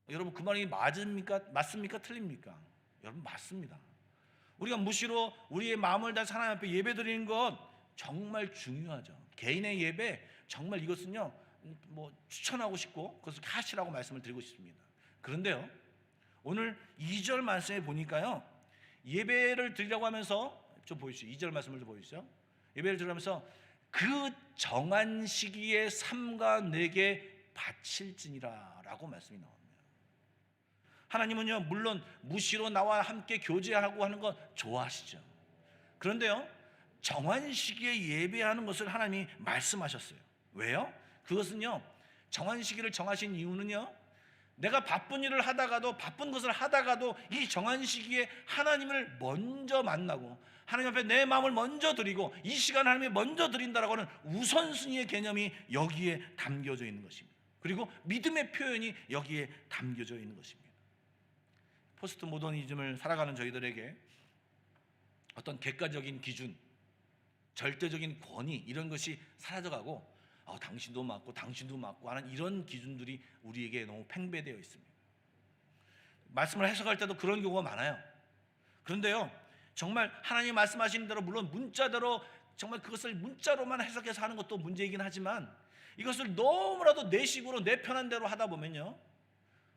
여러분, 그 말이 맞습니까? 틀립니까? 여러분, 맞습니다. 우리가 무시로 우리의 마음을 다해서 하나님 앞에 예배 드리는 것 정말 중요하죠. 개인의 예배, 정말 이것은요, 추천하고 싶고 그것을 하시라고 말씀을 드리고 싶습니다. 그런데요, 오늘 2절 말씀에 보니까요, 예배를 드리라고 하면서 좀 보여주시죠. 2절 말씀을 좀 보여주시죠. 예배를 드리면서 그 정한 시기에 삼가 내게 바칠지니라 라고 말씀이 나옵니다. 하나님은요, 물론 무시로 나와 함께 교제하고 하는 거 좋아하시죠. 그런데요, 정한 시기에 예배하는 것을 하나님이 말씀하셨어요. 왜요? 그것은요, 정한 시기를 정하신 이유는요, 내가 바쁜 것을 하다가도 이 정한 시기에 하나님을 먼저 만나고 하나님 앞에 내 마음을 먼저 드리고 이 시간 하나님에 먼저 드린다라고 하는 우선순위의 개념이 여기에 담겨져 있는 것입니다. 그리고 믿음의 표현이 여기에 담겨져 있는 것입니다. 포스트 모더니즘을 살아가는 저희들에게 어떤 객관적인 기준, 절대적인 권위, 이런 것이 사라져가고 당신도 맞고 하는 이런 기준들이 우리에게 너무 팽배되어 있습니다. 말씀을 해석할 때도 그런 경우가 많아요. 그런데요, 정말 하나님 말씀하시는 대로, 물론 문자대로 정말 그것을 문자로만 해석해서 하는 것도 문제이긴 하지만, 이것을 너무나도 내 식으로 내 편한 대로 하다 보면요,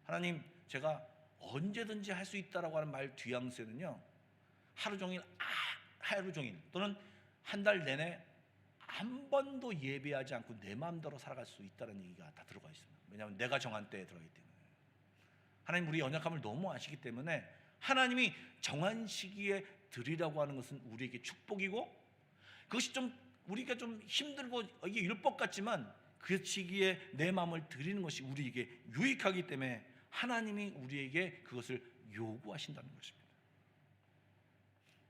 하나님, 제가 언제든지 할 수 있다라고 하는 말 뒤앙세는요, 하루 종일 또는 한 달 내내 한 번도 예배하지 않고 내 마음대로 살아갈 수 있다는 얘기가 다 들어가 있습니다. 왜냐하면 내가 정한 때에 들어가기 때문에. 하나님 우리의 연약함을 너무 아시기 때문에 하나님이 정한 시기에 드리라고 하는 것은 우리에게 축복이고, 그것이 우리가 좀 힘들고 이게 율법 같지만 그 시기에 내 마음을 드리는 것이 우리에게 유익하기 때문에 하나님이 우리에게 그것을 요구하신다는 것입니다.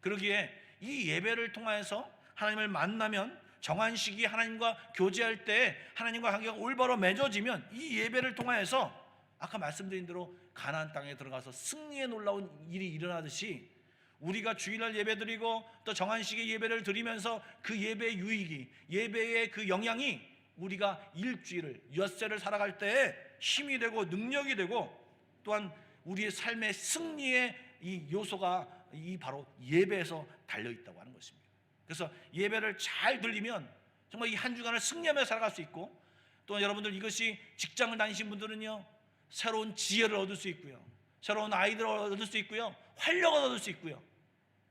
그러기에 이 예배를 통해서 하나님을 만나면, 정한 시기에 하나님과 교제할 때 하나님과 관계가 올바로 맺어지면, 이 예배를 통해서 아까 말씀드린 대로 가나안 땅에 들어가서 승리의 놀라운 일이 일어나듯이, 우리가 주일날 예배드리고 또 정한 시기에 예배를 드리면서 그 예배의 유익이, 예배의 그 영향이 우리가 일주일을, 엿새를 살아갈 때에 힘이 되고 능력이 되고, 또한 우리의 삶의 승리의 이 요소가 이 바로 예배에서 달려있다고 하는 것입니다. 그래서 예배를 잘 들리면 정말 이 한 주간을 승리하며 살아갈 수 있고, 또 여러분들 이것이 직장을 다니신 분들은요, 새로운 지혜를 얻을 수 있고요, 새로운 아이디어를 얻을 수 있고요, 활력을 얻을 수 있고요,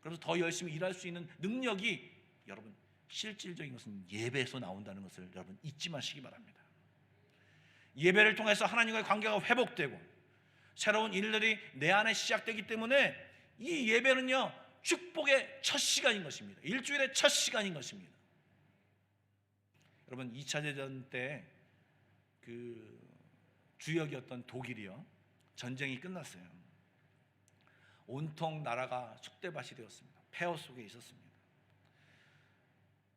그래서 더 열심히 일할 수 있는 능력이, 여러분, 실질적인 것은 예배에서 나온다는 것을 여러분 잊지 마시기 바랍니다. 예배를 통해서 하나님과의 관계가 회복되고 새로운 일들이 내 안에 시작되기 때문에 이 예배는요, 축복의 첫 시간인 것입니다. 일주일의 첫 시간인 것입니다. 여러분, 2차 대전 때 그 주역이었던 독일이요, 전쟁이 끝났어요. 온통 나라가 쑥대밭이 되었습니다. 폐허 속에 있었습니다.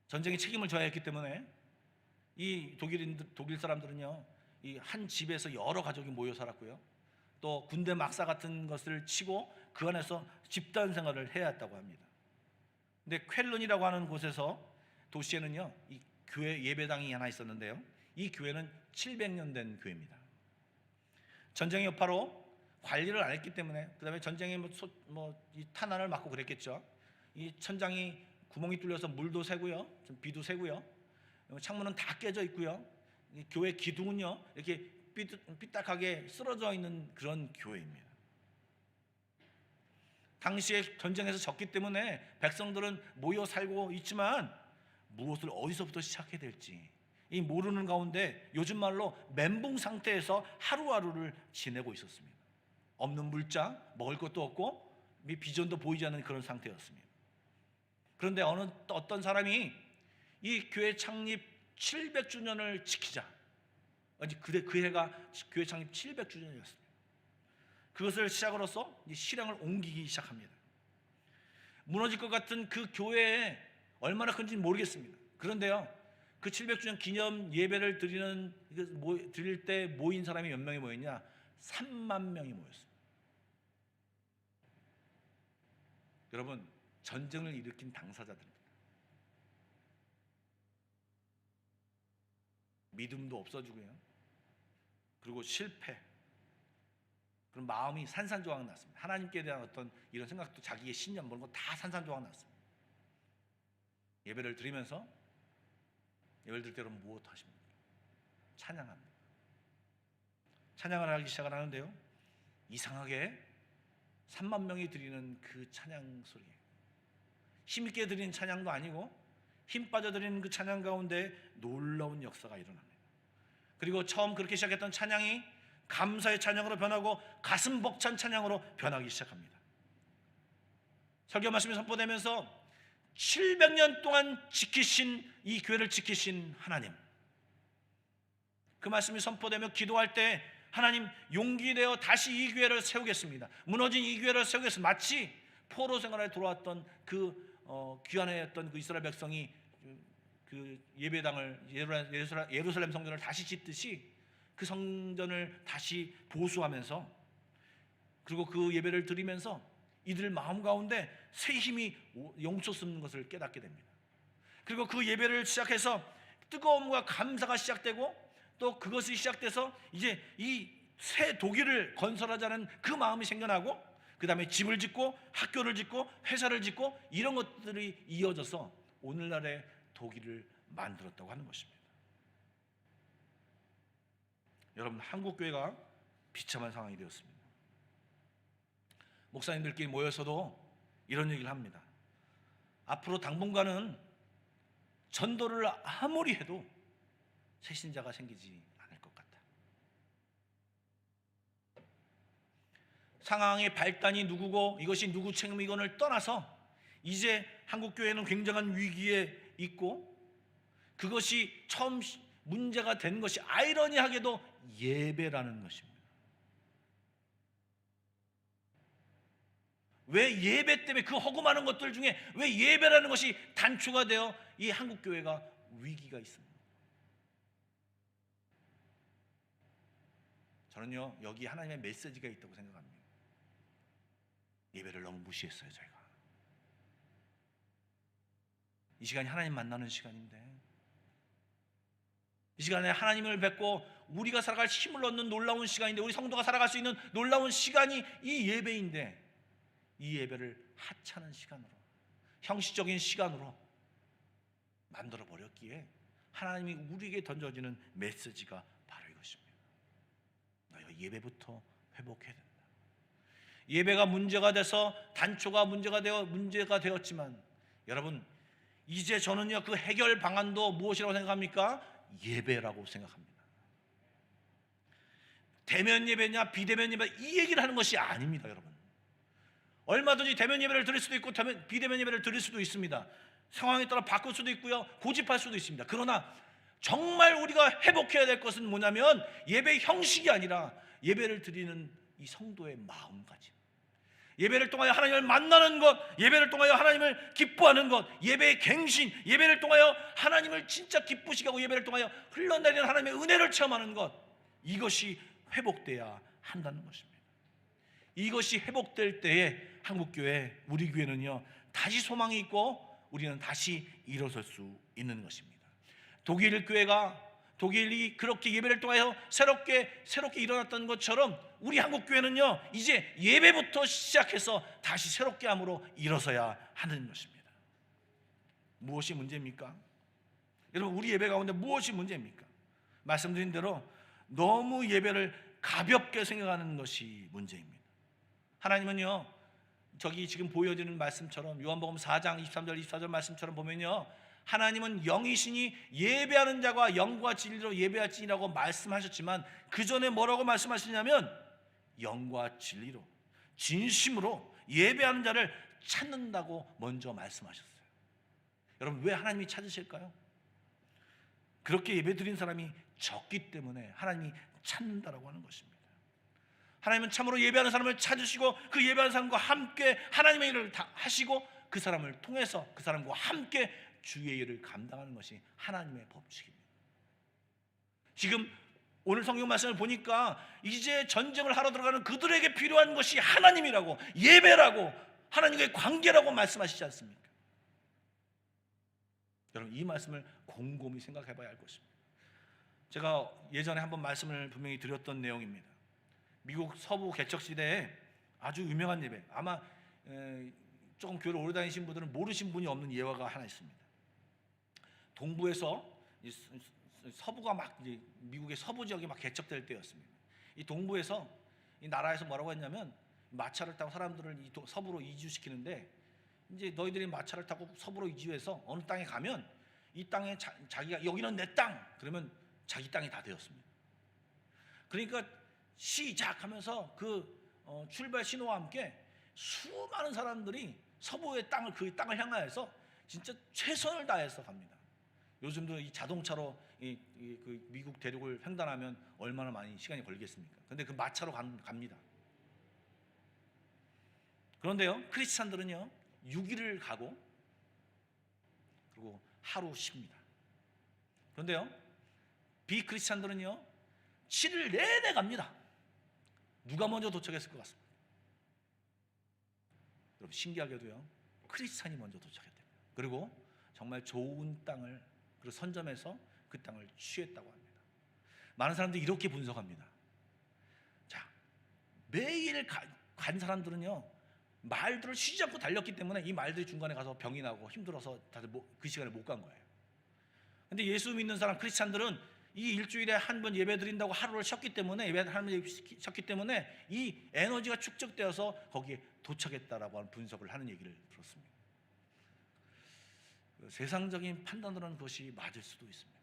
전쟁의 책임을 져야 했기 때문에 이 독일 사람들은요, 이 한 집에서 여러 가족이 모여 살았고요, 또 군대 막사 같은 것을 치고 그 안에서 집단 생활을 해야 했다고 합니다. 근데 쾰른이라고 하는 곳에서, 도시에는요, 이 교회 예배당이 하나 있었는데요, 이 교회는 700년 된 교회입니다. 전쟁의 여파로 관리를 안 했기 때문에, 그 다음에 전쟁에 이 탄환을 맞고 그랬겠죠. 이 천장이 구멍이 뚫려서 물도 새고요, 좀 비도 새고요, 창문은 다 깨져 있고요, 이 교회 기둥은요 이렇게 삐딱하게 쓰러져 있는 그런 교회입니다. 당시에 전쟁에서 졌기 때문에 백성들은 모여 살고 있지만 무엇을 어디서부터 시작해야 될지 이 모르는 가운데 요즘 말로 멘붕 상태에서 하루하루를 지내고 있었습니다. 없는 물자, 먹을 것도 없고 비전도 보이지 않는 그런 상태였습니다. 그런데 어떤 사람이 이 교회 창립 700주년을 지키자, 그 해가 교회 창립 700주년이었습니다. 그것을 시작으로서 실행을 옮기기 시작합니다. 무너질 것 같은 그 교회에 얼마나 큰지 모르겠습니다. 그런데요, 그 700주년 기념 예배를 드릴 때 모인 사람이 몇 명이 모였냐? 3만 명이 모였습니다. 여러분, 전쟁을 일으킨 당사자들입니다. 믿음도 없어지고요, 그리고 실패, 그런 마음이 산산조각 났습니다. 하나님께 대한 어떤 이런 생각도, 자기의 신념 그런 거 다 산산조각 났습니다. 예배를 드리면서, 예배를 드릴 때 여러분 무엇 하십니까? 찬양합니다. 찬양을 하기 시작을 하는데요, 이상하게 3만 명이 드리는 그 찬양 소리, 힘있게 드리는 찬양도 아니고 힘 빠져 드리는 그 찬양 가운데 놀라운 역사가 일어납니다. 그리고 처음 그렇게 시작했던 찬양이 감사의 찬양으로 변하고 가슴 벅찬 찬양으로 변하기 시작합니다. 설교 말씀이 선포되면서 700년 동안 지키신, 이 교회를 지키신 하나님, 그 말씀이 선포되며 기도할 때 하나님, 용기 내어 다시 이 교회를 세우겠습니다, 무너진 이 교회를 세우겠습니다. 마치 포로 생활에 돌아왔던 그 귀환했던 그 이스라엘 백성이 그 예배당을, 예루살렘 성전을 다시 짓듯이 그 성전을 다시 보수하면서, 그리고 그 예배를 드리면서 이들 마음 가운데 새 힘이 용솟는 것을 깨닫게 됩니다. 그리고 그 예배를 시작해서 뜨거움과 감사가 시작되고, 또 그것이 시작돼서 이제 이 새 독일을 건설하자는 그 마음이 생겨나고, 그 다음에 집을 짓고 학교를 짓고 회사를 짓고 이런 것들이 이어져서 오늘날의 독일을 만들었다고 하는 것입니다. 여러분, 한국교회가 비참한 상황이 되었습니다. 목사님들끼리 모여서도 이런 얘기를 합니다. 앞으로 당분간은 전도를 아무리 해도 새신자가 생기지 않을 것 같다. 상황의 발단이 누구고 이것이 누구 책임이건을 떠나서 이제 한국교회는 굉장한 위기에 있고, 그것이 처음 문제가 된 것이 아이러니하게도 예배라는 것입니다. 왜 예배 때문에, 그 허구 많은 것들 중에 왜 예배라는 것이 단초가 되어 이 한국교회가 위기가 있습니다. 저는요, 여기 하나님의 메시지가 있다고 생각합니다. 예배를 너무 무시했어요. 저희가 이 시간이 하나님 만나는 시간인데, 이 시간에 하나님을 뵙고 우리가 살아갈 힘을 얻는 놀라운 시간인데, 우리 성도가 살아갈 수 있는 놀라운 시간이 이 예배인데, 이 예배를 하찮은 시간으로, 형식적인 시간으로 만들어 버렸기에 하나님이 우리에게 던져지는 메시지가 바로 이것입니다. 너희가 예배부터 회복해야 된다. 예배가 문제가 돼서 단초가 문제가 되었지만, 여러분, 이제 저는요, 그 해결 방안도 무엇이라고 생각합니까? 예배라고 생각합니다. 대면 예배냐 비대면 예배, 이 얘기를 하는 것이 아닙니다. 여러분, 얼마든지 대면 예배를 드릴 수도 있고 비대면 예배를 드릴 수도 있습니다. 상황에 따라 바꿀 수도 있고요, 고집할 수도 있습니다. 그러나 정말 우리가 회복해야 될 것은 뭐냐면, 예배 형식이 아니라 예배를 드리는 이 성도의 마음가짐, 예배를 통하여 하나님을 만나는 것, 예배를 통하여 하나님을 기뻐하는 것, 예배의 갱신, 예배를 통하여 하나님을 진짜 기쁘시게 하고 예배를 통하여 흘러내리는 하나님의 은혜를 체험하는 것, 이것이 회복돼야 한다는 것입니다. 이것이 회복될 때에 한국교회, 우리 교회는요 다시 소망이 있고 우리는 다시 일어설 수 있는 것입니다. 독일 교회가 독일이 그렇게 예배를 통하여 새롭게 일어났던 것처럼 우리 한국 교회는요 이제 예배부터 시작해서 다시 새롭게 함으로 일어서야 하는 것입니다. 무엇이 문제입니까? 여러분, 우리 예배 가운데 무엇이 문제입니까? 말씀드린 대로 너무 예배를 가볍게 생각하는 것이 문제입니다. 하나님은요 저기 지금 보여드리는 말씀처럼 요한복음 4장 23절 24절 말씀처럼 보면요, 하나님은 영이시니 예배하는 자가 영과 진리로 예배할지니라고 말씀하셨지만 그 전에 뭐라고 말씀하시냐면 영과 진리로 진심으로 예배하는 자를 찾는다고 먼저 말씀하셨어요. 여러분, 왜 하나님이 찾으실까요? 그렇게 예배드린 사람이 적기 때문에 하나님이 찾는다라고 하는 것입니다. 하나님은 참으로 예배하는 사람을 찾으시고 그 예배하는 사람과 함께 하나님의 일을 다 하시고 그 사람을 통해서 그 사람과 함께 주의 일을 감당하는 것이 하나님의 법칙입니다. 지금 오늘 성경 말씀을 보니까 이제 전쟁을 하러 들어가는 그들에게 필요한 것이 하나님이라고, 예배라고, 하나님과의 관계라고 말씀하시지 않습니까? 여러분, 이 말씀을 곰곰이 생각해 봐야 할 것입니다. 제가 예전에 한번 말씀을 분명히 드렸던 내용입니다. 미국 서부 개척 시대에 아주 유명한 예배, 아마 조금 교회를 오래 다니신 분들은 모르신 분이 없는 예화가 하나 있습니다. 동부에서 서부가 막 이제 미국의 서부 지역이 막 개척될 때였습니다. 이 동부에서 이 나라에서 뭐라고 했냐면 마차를 타고 사람들을 이 서부로 이주시키는데, 이제 너희들이 마차를 타고 서부로 이주해서 어느 땅에 가면 이 땅에 자기가 여기는 내 땅 그러면 자기 땅이 다 되었습니다. 그러니까 시작하면서 그 출발 신호와 함께 수많은 사람들이 서부의 땅을, 그 땅을 향하여서 진짜 최선을 다해서 갑니다. 요즘도 이 자동차로 그 미국 대륙을 횡단하면 얼마나 많이 시간이 걸리겠습니까? 근데 그 마차로 갑니다. 그런데요, 크리스찬들은요 6일을 가고 그리고 하루 쉽니다. 그런데요, 비크리스찬들은요 7일 내내 갑니다. 누가 먼저 도착했을 것 같습니다? 여러분, 신기하게도요 크리스찬이 먼저 도착했대요. 그리고 정말 좋은 땅을, 그리고 선점해서 그 땅을 취했다고 합니다. 많은 사람들이 이렇게 분석합니다. 자, 매일 간 사람들은요 말들을 쉬지 않고 달렸기 때문에 이 말들이 중간에 가서 병이 나고 힘들어서 다들 그 시간에 못 간 거예요. 근데 예수 믿는 사람 크리스찬들은 이 일주일에 한 번 예배 드린다고 하루를 쉬었기 때문에, 예배 한 번 쉬었기 때문에 이 에너지가 축적되어서 거기에 도착했다라고 하는 분석을 하는 얘기를 들었습니다. 세상적인 판단으로는 그것이 맞을 수도 있습니다.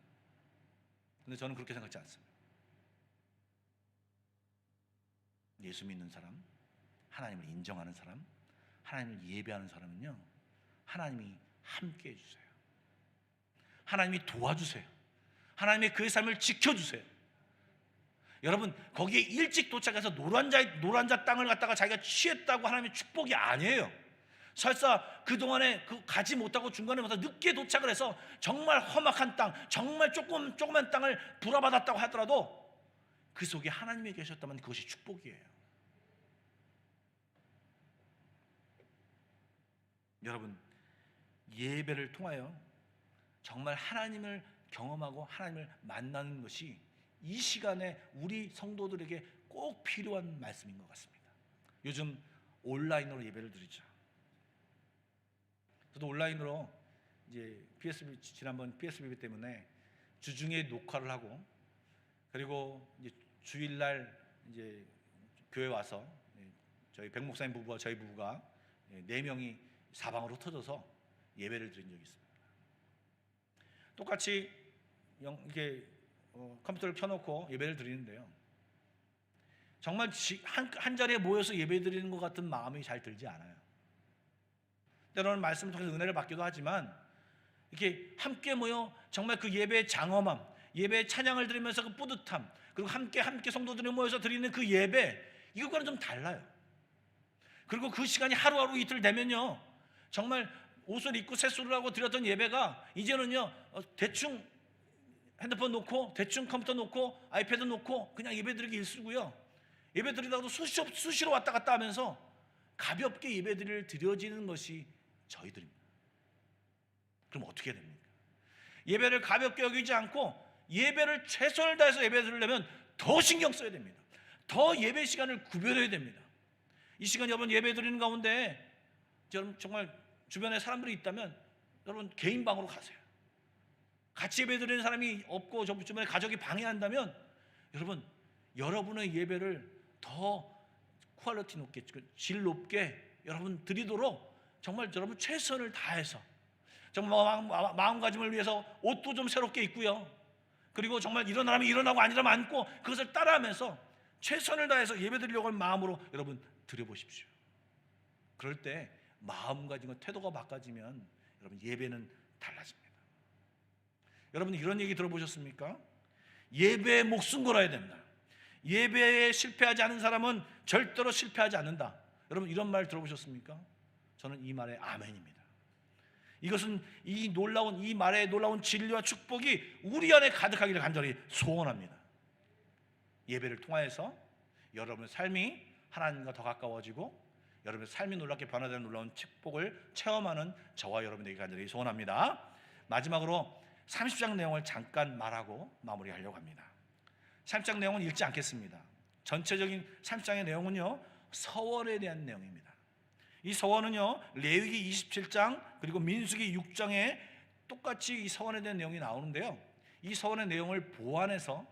근데 저는 그렇게 생각하지 않습니다. 예수 믿는 사람, 하나님을 인정하는 사람, 하나님을 예배하는 사람은요 하나님이 함께 해주세요. 하나님이 도와주세요. 하나님의 그의 삶을 지켜주세요. 여러분, 거기에 일찍 도착해서 노란자 땅을 갖다가 자기가 취했다고 하나님의 축복이 아니에요. 설사 그동안에 가지 못하고 중간에부터 늦게 도착을 해서 정말 험악한 땅, 정말 조그만 땅을 불화받았다고 하더라도 그 속에 하나님이 계셨다면 그것이 축복이에요. 여러분, 예배를 통하여 정말 하나님을 경험하고 하나님을 만나는 것이 이 시간에 우리 성도들에게 꼭 필요한 말씀인 것 같습니다. 요즘 온라인으로 예배를 드리죠. 저도 온라인으로 이제 지난번 PSBB 때문에 주중에 녹화를 하고, 그리고 이제 주일날 이제 교회 와서 저희 백 목사님 부부와 저희 부부가 4명이 사방으로 흩어져서 예배를 드린 적이 있습니다. 똑같이 이게 컴퓨터를 켜놓고 예배를 드리는데요, 정말 한 자리에 모여서 예배 드리는 것 같은 마음이 잘 들지 않아요. 때로는 말씀을 통해서 은혜를 받기도 하지만 이렇게 함께 모여 정말 그 예배의 장엄함, 예배의 찬양을 드리면서 그 뿌듯함, 그리고 함께 성도들이 모여서 드리는 그 예배, 이것과는 좀 달라요. 그리고 그 시간이 하루하루 이틀 되면요, 정말 옷을 입고 세수를 하고 드렸던 예배가 이제는요 대충 핸드폰 놓고 대충 컴퓨터 놓고 아이패드 놓고 그냥 예배 드리기 일쑤고요, 예배 드리다가도 수시로 왔다 갔다 하면서 가볍게 예배드릴 드려지는 것이 저희들입니다. 그럼 어떻게 해야 됩니까? 예배를 가볍게 여기지 않고 예배를 최선을 다해서 예배 드리려면 더 신경 써야 됩니다. 더 예배 시간을 구별해야 됩니다. 이 시간 여러분 예배 드리는 가운데 여러분 정말 주변에 사람들이 있다면 여러분 개인 방으로 가세요. 같이 예배 드리는 사람이 없고 주변에 가족이 방해한다면 여러분 여러분의 예배를 더 퀄리티 높게, 질 높게 여러분 드리도록 정말 여러분 최선을 다해서 정말 마음가짐을 위해서 옷도 좀 새롭게 입고요, 그리고 정말 일어나면 일어나고 아니라면 앉고 그것을 따라하면서 최선을 다해서 예배 드리려고 하는 마음으로 여러분 드려보십시오. 그럴 때 마음가짐과 태도가 바꿔지면 여러분 예배는 달라집니다. 여러분 이런 얘기 들어보셨습니까? 예배에 목숨 걸어야 된다. 예배에 실패하지 않은 사람은 절대로 실패하지 않는다. 여러분 이런 말 들어보셨습니까? 저는 이 말에 아멘입니다. 이것은 이 말의 놀라운 진리와 축복이 우리 안에 가득하기를 간절히 소원합니다. 예배를 통하여서 여러분의 삶이 하나님과 더 가까워지고 여러분의 삶이 놀랍게 변화되는 놀라운 축복을 체험하는 저와 여러분에게 간절히 소원합니다. 마지막으로 30장 내용을 잠깐 말하고 마무리하려고 합니다. 30장 내용은 읽지 않겠습니다. 전체적인 30장의 내용은요 서원에 대한 내용입니다. 이 서원은요 레위기 27장 그리고 민수기 6장에 똑같이 이 서원에 대한 내용이 나오는데요, 이 서원의 내용을 보완해서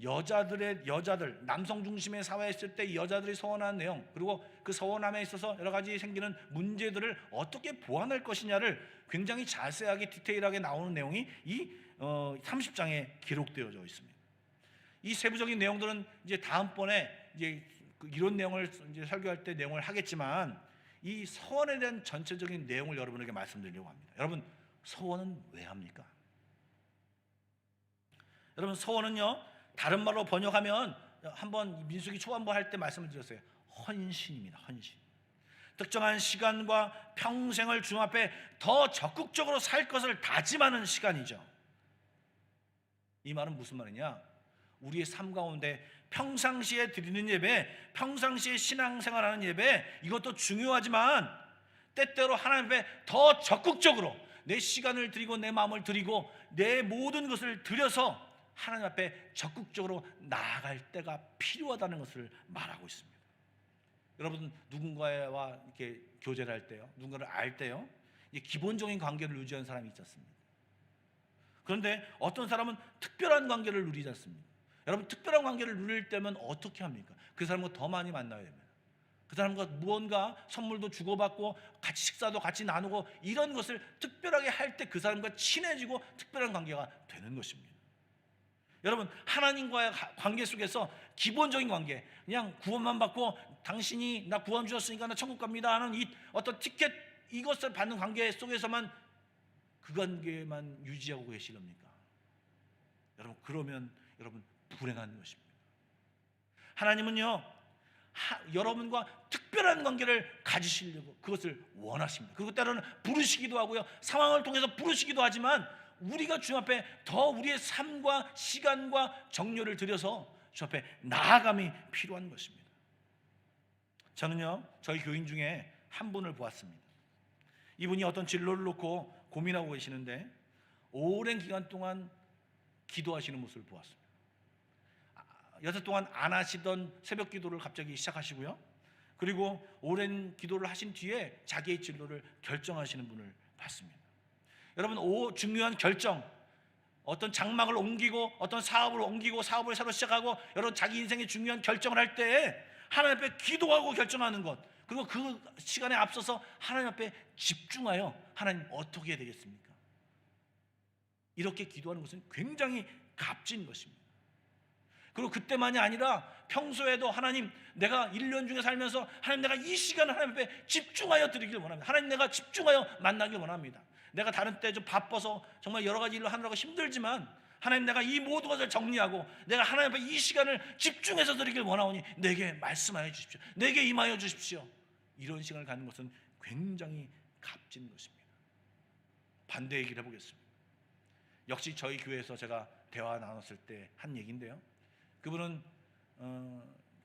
여자들 남성 중심의 사회에 있을 때 여자들이 서원하는 내용, 그리고 그 서원함에 있어서 여러 가지 생기는 문제들을 어떻게 보완할 것이냐를 굉장히 자세하게 디테일하게 나오는 내용이 이 30장에 기록되어져 있습니다. 이 세부적인 내용들은 이제 다음번에 이제 이런 내용을 이제 설교할 때 내용을 하겠지만 이 서원에 대한 전체적인 내용을 여러분에게 말씀드리려고 합니다. 여러분 서원은 왜 합니까? 여러분 서원은요 다른 말로 번역하면 한번 민수기 초반부 할 때 말씀을 드렸어요. 헌신입니다. 헌신. 특정한 시간과 평생을 주님 앞에 더 적극적으로 살 것을 다짐하는 시간이죠. 이 말은 무슨 말이냐? 우리의 삶 가운데 평상시에 드리는 예배, 평상시에 신앙생활하는 예배, 이것도 중요하지만 때때로 하나님 앞에 더 적극적으로 내 시간을 드리고 내 마음을 드리고 내 모든 것을 드려서 하나님 앞에 적극적으로 나아갈 때가 필요하다는 것을 말하고 있습니다. 여러분 누군가와 이렇게 교제를 할 때요, 누군가를 알 때요, 기본적인 관계를 유지하는 사람이 있지 않습니까? 그런데 어떤 사람은 특별한 관계를 누리지 않습니까? 여러분 특별한 관계를 누릴 때면 어떻게 합니까? 그 사람과 더 많이 만나야 됩니다. 그 사람과 무언가 선물도 주고받고 같이 식사도 같이 나누고 이런 것을 특별하게 할 때 그 사람과 친해지고 특별한 관계가 되는 것입니다. 여러분 하나님과의 관계 속에서 기본적인 관계, 그냥 구원만 받고 당신이 나 구원 주셨으니까 나 천국 갑니다 하는 이 어떤 티켓, 이것을 받는 관계 속에서만 그 관계만 유지하고 계시렵니까? 여러분 그러면 여러분 불행한 것입니다. 하나님은요 여러분과 특별한 관계를 가지시려고 그것을 원하십니다. 그리고 때로는 부르시기도 하고요, 상황을 통해서 부르시기도 하지만 우리가 주님 앞에 더 우리의 삶과 시간과 정열을 들여서 주 앞에 나아감이 필요한 것입니다. 저는요 저희 교인 중에 한 분을 보았습니다. 이분이 어떤 진로를 놓고 고민하고 계시는데 오랜 기간 동안 기도하시는 모습을 보았습니다. 여태 동안 안 하시던 새벽 기도를 갑자기 시작하시고요, 그리고 오랜 기도를 하신 뒤에 자기의 진로를 결정하시는 분을 봤습니다. 여러분 중요한 결정, 어떤 장막을 옮기고 어떤 사업을 옮기고 사업을 새로 시작하고 여러분 자기 인생의 중요한 결정을 할 때 하나님 앞에 기도하고 결정하는 것, 그리고 그 시간에 앞서서 하나님 앞에 집중하여 하나님 어떻게 해야 되겠습니까? 이렇게 기도하는 것은 굉장히 값진 것입니다. 그리고 그때만이 아니라 평소에도 하나님 내가 1년 중에 살면서 하나님 내가 이 시간을 하나님 앞에 집중하여 드리길 원합니다. 하나님 내가 집중하여 만나길 원합니다. 내가 다른 때 좀 바빠서 정말 여러 가지 일을 하느라고 힘들지만 하나님 내가 이 모든 것을 정리하고 내가 하나님 앞에 이 시간을 집중해서 드리길 원하오니 내게 말씀하여 주십시오. 내게 임하여 주십시오. 이런 시간을 갖는 것은 굉장히 값진 것입니다. 반대 얘기를 해보겠습니다. 역시 저희 교회에서 제가 대화 나눴을 때 한 얘기인데요, 그분은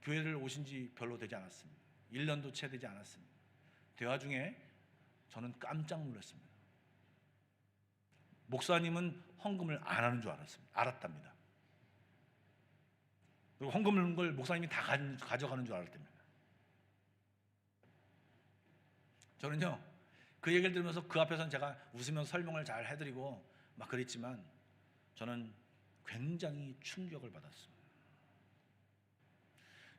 교회를 오신 지 별로 되지 않았습니다. 1년도 채 되지 않았습니다. 대화 중에 저는 깜짝 놀랐습니다. 목사님은 헌금을 안 하는 줄 알았답니다. 그리고 헌금을 걸 목사님이 다 가져가는 줄 알았답니다. 저는요, 그 얘기를 들으면서 그 앞에서는 제가 웃으면서 설명을 잘 해드리고 막 그랬지만 저는 굉장히 충격을 받았습니다.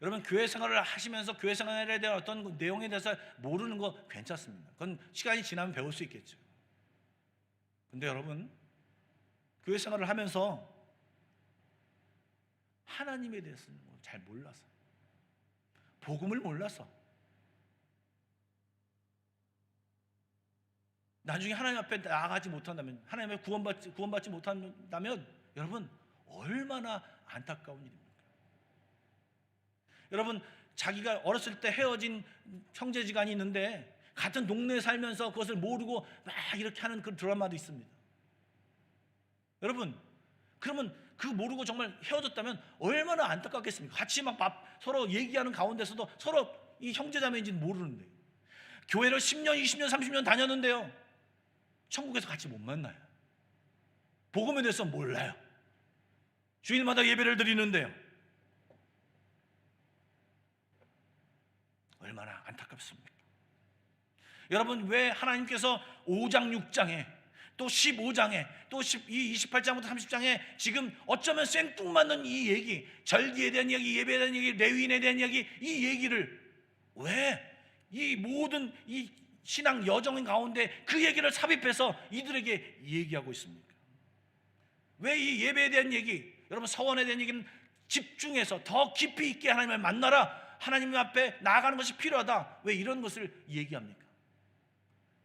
여러분, 교회 생활을 하시면서 교회 생활에 대한 어떤 내용에 대해서 모르는 거 괜찮습니다. 그건 시간이 지나면 배울 수 있겠죠. 근데 여러분, 교회 생활을 하면서 하나님에 대해서는 잘 몰라서, 복음을 몰라서 나중에 하나님 앞에 나아가지 못한다면, 하나님 앞에 구원받지 못한다면 여러분, 얼마나 안타까운 일입니까? 여러분, 자기가 어렸을 때 헤어진 형제지간이 있는데 같은 동네에 살면서 그것을 모르고 막 이렇게 하는 그 드라마도 있습니다. 여러분, 그러면 그 모르고 정말 헤어졌다면 얼마나 안타깝겠습니까? 같이 막 서로 얘기하는 가운데서도 서로 이 형제자매인지는 모르는데, 교회를 10년, 20년, 30년 다녔는데요, 천국에서 같이 못 만나요. 복음에 대해서 몰라요. 주일마다 예배를 드리는데요, 얼마나 안타깝습니까? 여러분, 왜 하나님께서 5장 6장에 또 15장에 또 28장부터 30장에 지금 어쩌면 생뚱맞는 이 얘기, 절기에 대한 얘기, 예배에 대한 얘기, 레위인에 대한 얘기, 이 얘기를 왜 이 모든 이 신앙 여정 가운데 그 얘기를 삽입해서 이들에게 얘기하고 있습니까? 왜 이 예배에 대한 얘기, 여러분 서원에 대한 얘기는 집중해서 더 깊이 있게 하나님을 만나라, 하나님 앞에 나아가는 것이 필요하다, 왜 이런 것을 얘기합니까?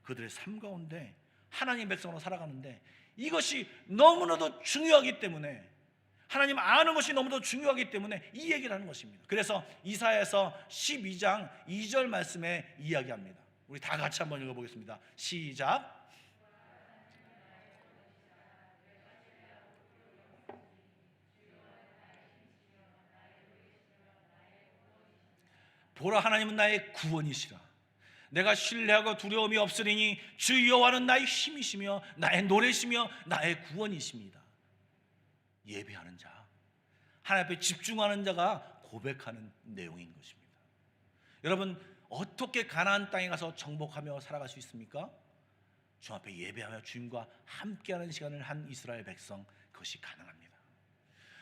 그들의 삶 가운데 하나님의 백성으로 살아가는데 이것이 너무나도 중요하기 때문에, 하나님 아는 것이 너무도 중요하기 때문에 이 얘기를 하는 것입니다. 그래서 이사야서 12장 2절 말씀에 이야기합니다. 우리 다 같이 한번 읽어보겠습니다. 시작. 보라, 하나님은 나의 구원이시라. 내가 신뢰하고 두려움이 없으리니 주 여호와는 나의 힘이시며 나의 노래시며 나의 구원이십니다. 예배하는 자, 하나님 앞에 집중하는 자가 고백하는 내용인 것입니다. 여러분, 어떻게 가나안 땅에 가서 정복하며 살아갈 수 있습니까? 주 앞에 예배하며 주님과 함께하는 시간을 한 이스라엘 백성, 그것이 가능합니다.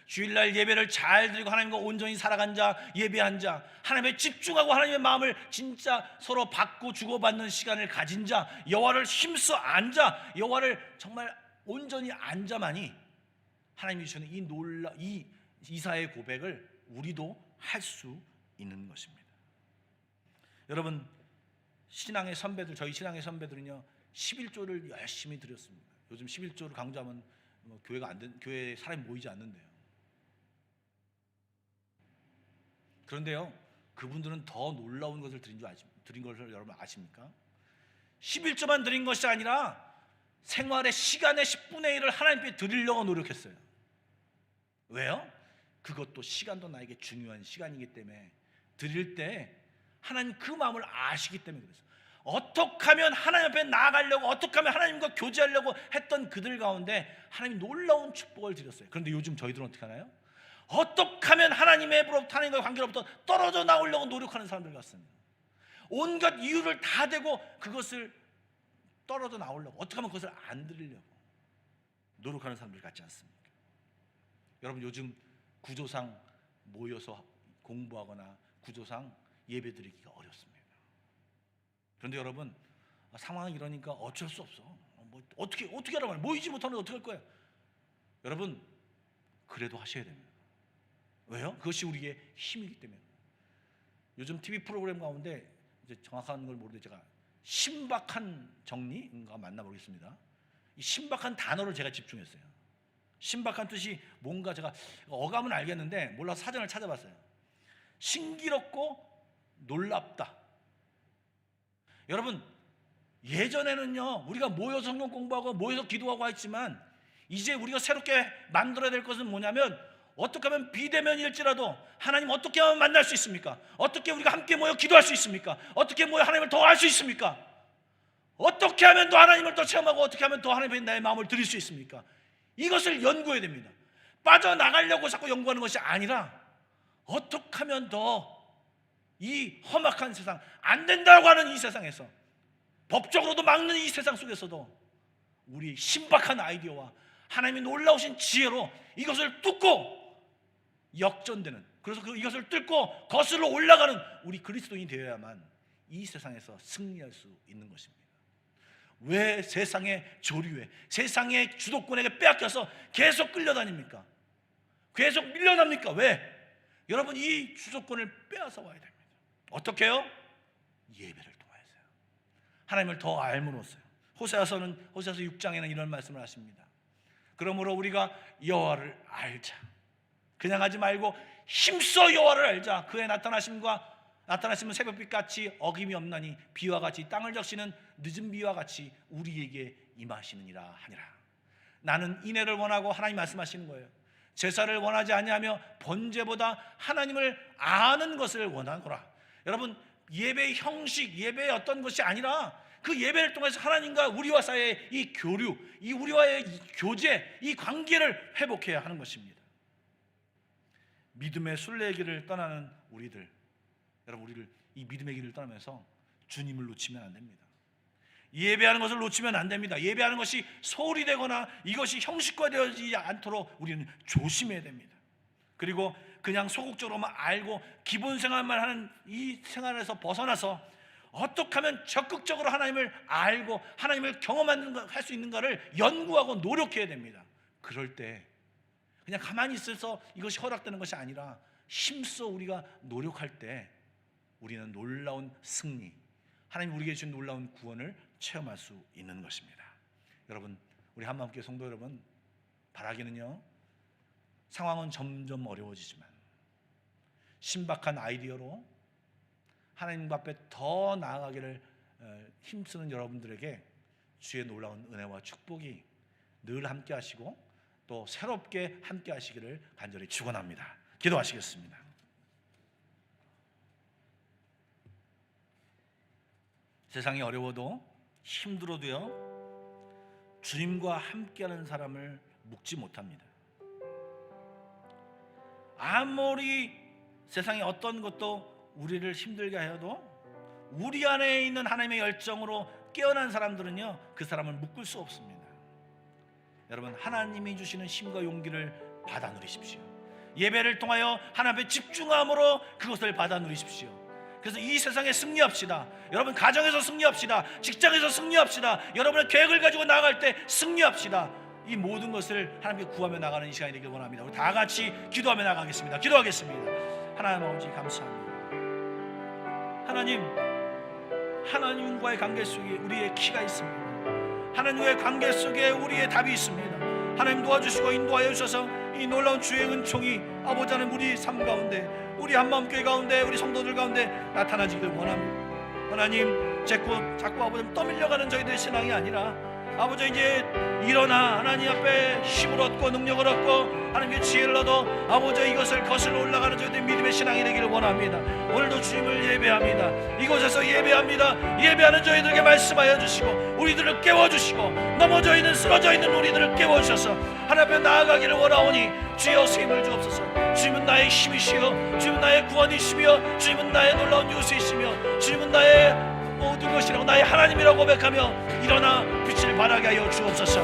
주일날 예배를 잘 드리고 하나님과 온전히 살아간 자, 예배한 자, 하나님에 집중하고 하나님의 마음을 진짜 서로 받고 주고받는 시간을 가진 자, 여호와를 힘써 앉아, 여호와를 정말 온전히 앉아만이 하나님이 주시는 이 이사의 고백을 우리도 할 수 있는 것입니다. 여러분, 신앙의 선배들, 저희 신앙의 선배들은요 11조를 열심히 드렸습니다. 요즘 11조를 강조하면 교회에 사람이 모이지 않는데요. 그런데요, 그분들은 더 놀라운 것을 드린 것을 여러분 아십니까? 11조만 드린 것이 아니라 생활의 시간의 10분의 1을 하나님께 드리려고 노력했어요. 왜요? 그것도 시간도 나에게 중요한 시간이기 때문에, 드릴 때 하나님 그 마음을 아시기 때문에 그랬어요. 어떻게 하면 하나님 앞에 나아가려고, 어떻게 하면 하나님과 교제하려고 했던 그들 가운데 하나님이 놀라운 축복을 드렸어요. 그런데 요즘 저희들은 어떻게 하나요? 어떻게 하면 하나님과 관계로부터 떨어져 나오려고 노력하는 사람들 같습니다. 온갖 이유를 다 대고 그것을 떨어져 나오려고, 어떻게 하면 그것을 안 드리려고 노력하는 사람들 같지 않습니까? 여러분, 요즘 구조상 모여서 공부하거나 구조상 예배드리기가 어렵습니다. 그런데 여러분, 상황이 이러니까 어쩔 수 없어. 어떻게 하라고 해요? 모이지 못하면 어떻게 할 거예요? 여러분, 그래도 하셔야 됩니다. 왜요? 그것이 우리의 힘이기 때문에. 요즘 TV 프로그램 가운데 이제 정확한 걸 모르는데 제가 신박한 정리인가 만나보겠습니다. 이 신박한 단어를 제가 집중했어요. 신박한 뜻이 뭔가, 제가 어감은 알겠는데 몰라서 사전을 찾아봤어요. 신기롭고 놀랍다, 여러분, 예전에는요 우리가 모여서 성경 공부하고 모여서 기도하고 했지만 이제 우리가 새롭게 만들어야 될 것은 뭐냐면, 어떻게 하면 비대면일지라도 하나님 어떻게 하면 만날 수 있습니까? 어떻게 우리가 함께 모여 기도할 수 있습니까? 어떻게 모여 하나님을 더 알 수 있습니까? 어떻게 하면 더 하나님을 더 체험하고 어떻게 하면 더 하나님의 나의 마음을 드릴 수 있습니까? 이것을 연구해야 됩니다. 빠져나가려고 자꾸 연구하는 것이 아니라 어떻게 하면 더 이 험악한 세상, 안 된다고 하는 이 세상에서, 법적으로도 막는 이 세상 속에서도 우리 신박한 아이디어와 하나님의 놀라우신 지혜로 이것을 뚫고 역전되는, 그래서 이것을 뚫고 거슬러 올라가는 우리 그리스도인이 되어야만 이 세상에서 승리할 수 있는 것입니다. 왜 세상의 조류에, 세상의 주도권에게 빼앗겨서 계속 끌려다닙니까? 계속 밀려납니까? 왜? 여러분, 이 주도권을 빼앗아 와야 됩니다. 어떻게 해요? 예배를 통해서요. 하나님을 더 알므로써요. 호세아서 6장에는 이런 말씀을 하십니다. 그러므로 우리가 여호와를 알자. 그냥 하지 말고 힘써 여호와를 알자. 그의 나타나심은 새벽빛같이 어김이 없나니 비와 같이 땅을 적시는 늦은 비와 같이 우리에게 임하시느니라 하니라. 나는 인애를 원하고, 하나님 말씀하시는 거예요. 제사를 원하지 아니하며 번제보다 하나님을 아는 것을 원하노라. 여러분, 예배의 형식, 예배의 어떤 것이 아니라 그 예배를 통해서 하나님과 우리와 사이의 이 교류, 이 우리와의 이 교제, 이 관계를 회복해야 하는 것입니다. 믿음의 순례의 길을 떠나는 우리들, 여러분, 우리를 이 믿음의 길을 떠나면서 주님을 놓치면 안 됩니다. 예배하는 것을 놓치면 안 됩니다. 예배하는 것이 소홀히 되거나 이것이 형식화되어지지 않도록 우리는 조심해야 됩니다. 그리고 그냥 소극적으로만 알고 기본 생활만 하는 이 생활에서 벗어나서 어떻게 하면 적극적으로 하나님을 알고 하나님을 경험할 수 있는가를 연구하고 노력해야 됩니다. 그럴 때 그냥 가만히 있어서 이것이 허락되는 것이 아니라 힘써 우리가 노력할 때 우리는 놀라운 승리, 하나님 우리에게 주신 놀라운 구원을 체험할 수 있는 것입니다. 여러분, 우리 한마음교회 성도 여러분, 바라기는요, 상황은 점점 어려워지지만 신박한 아이디어로 하나님 앞에 더 나아가기를 힘쓰는 여러분들에게 주의 놀라운 은혜와 축복이 늘 함께 하시고 또 새롭게 함께 하시기를 간절히 축원합니다. 기도하시겠습니다. 세상이 어려워도 힘들어도요, 주님과 함께하는 사람을 묶지 못합니다. 아무리 세상에 어떤 것도 우리를 힘들게 해도 우리 안에 있는 하나님의 열정으로 깨어난 사람들은요, 그 사람을 묶을 수 없습니다. 여러분, 하나님이 주시는 힘과 용기를 받아 누리십시오. 예배를 통하여 하나님 앞에 집중함으로 그것을 받아 누리십시오. 그래서 이 세상에 승리합시다. 여러분, 가정에서 승리합시다. 직장에서 승리합시다. 여러분의 계획을 가지고 나아갈 때 승리합시다. 이 모든 것을 하나님께 구하며 나가는 이 시간이 되길 원합니다. 우리 다 같이 기도하며 나가겠습니다. 기도하겠습니다. 하나님 아버지 감사합니다. 하나님과의 관계 속에 우리의 키가 있습니다. 하나님과의 관계 속에 우리의 답이 있습니다. 하나님 도와주시고 인도하여 주셔서 이 놀라운 주의 은총이 아버지 하나님 우리 삶 가운데, 우리 한마음교회 가운데, 우리 성도들 가운데 나타나지길 원합니다. 하나님, 자꾸 아버지 떠밀려가는 저희들의 신앙이 아니라 아버지 이제 일어나 하나님 앞에 힘을 얻고 능력을 얻고 하나님의 지혜를 얻어 아버지 이것을 거슬러 올라가는 저희들의 믿음의 신앙이 되기를 원합니다. 오늘도 주님을 예배합니다. 이곳에서 예배합니다. 예배하는 저희들에게 말씀하여 주시고 우리들을 깨워주시고 넘어져 있는 쓰러져 있는 우리들을 깨워주셔서 하나님 앞에 나아가기를 원하오니 주여 세임을 주옵소서. 주님은 나의 힘이시여, 주님은 나의 구원이시며, 주님은 나의 놀라운 요새이시며, 주님은 나의 모든 것이라고 나의 하나님이라고 고백하며 일어나 빛을 발하게 하여 주옵소서.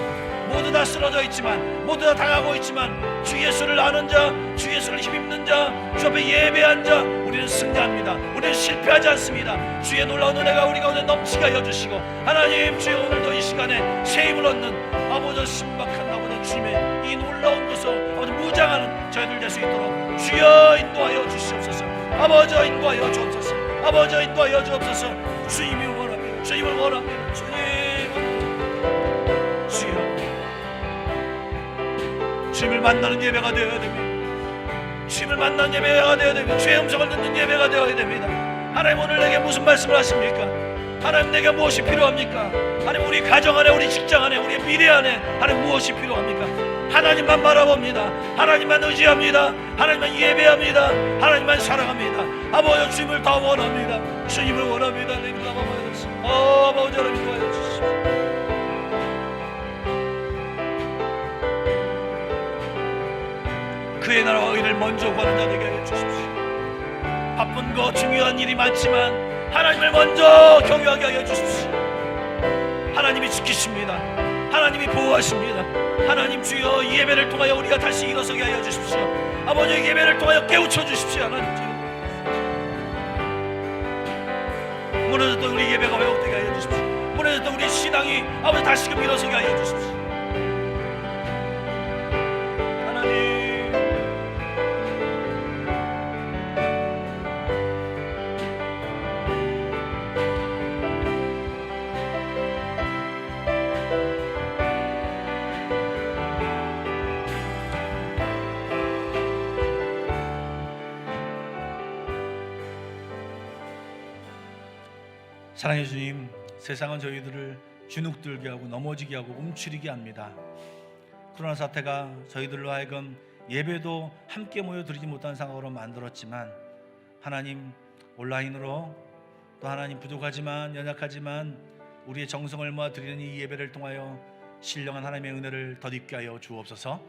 모두 다 쓰러져 있지만, 모두 다 당하고 있지만 주 예수를 아는 자, 주 예수를 힘입는 자, 주 앞에 예배한 자, 우리는 승리합니다. 우리는 실패하지 않습니다. 주의 놀라운 은혜가 우리 가운데 넘치게 하여 주시고 하나님, 주여 오늘도 이 시간에 새 힘을 얻는 아버지 신박한 아버지 주님의 이 놀라운 것을 아버지 무장하는 저희들 될 수 있도록 주여 인도하여 주시옵소서. 아버지 인도하여 주옵소서. 아버지 인도하여 주옵소서. 주님이 원합니다. 주님을 원합니다. 주님을 만나는 예배가 되어야 됩니다. 주님을 만나는 예배가 되어야 됩니다. 주의 음성을 듣는 예배가 되어야 됩니다. 하나님 오늘 내게 무슨 말씀을 하십니까? 하나님 내게 무엇이 필요합니까? 하나님 우리 가정 안에, 우리 직장 안에, 우리 미래 안에 하나님 무엇이 필요합니까? 하나님만 바라봅니다. 하나님만 의지합니다. 하나님만 예배합니다. 하나님만 사랑합니다. 아버지 주님을 더 원합니다. 주님을 원합니다. 아버지 하나님 도와주십시오. 그의 나라와 의를 먼저 구하는 자 되게 하여 주십시오. 바쁜 거 중요한 일이 많지만 하나님을 먼저 경외하게 하여 주십시오. 하나님이 지키십니다. 하나님이 보호하십니다. 하나님 주여 예배를 통하여 우리가 다시 일어서게 하여 주십시오. 아버지 예배를 통하여 깨우쳐 주십시오. 하나님 주여 무너졌던 우리 예배가 회복되게 하여 주십시오. 무너졌던 우리 신앙이 아버지 다시금 일어서게 하여 주십시오. 하나님 사랑해 주님, 세상은 저희들을 주눅들게 하고 넘어지게 하고 움츠리게 합니다. 코로나 사태가 저희들로 하여금 예배도 함께 모여 드리지 못한 상황으로 만들었지만 하나님 온라인으로 또 하나님 부족하지만 연약하지만 우리의 정성을 모아 드리는 이 예배를 통하여 신령한 하나님의 은혜를 덧입게 하여 주옵소서.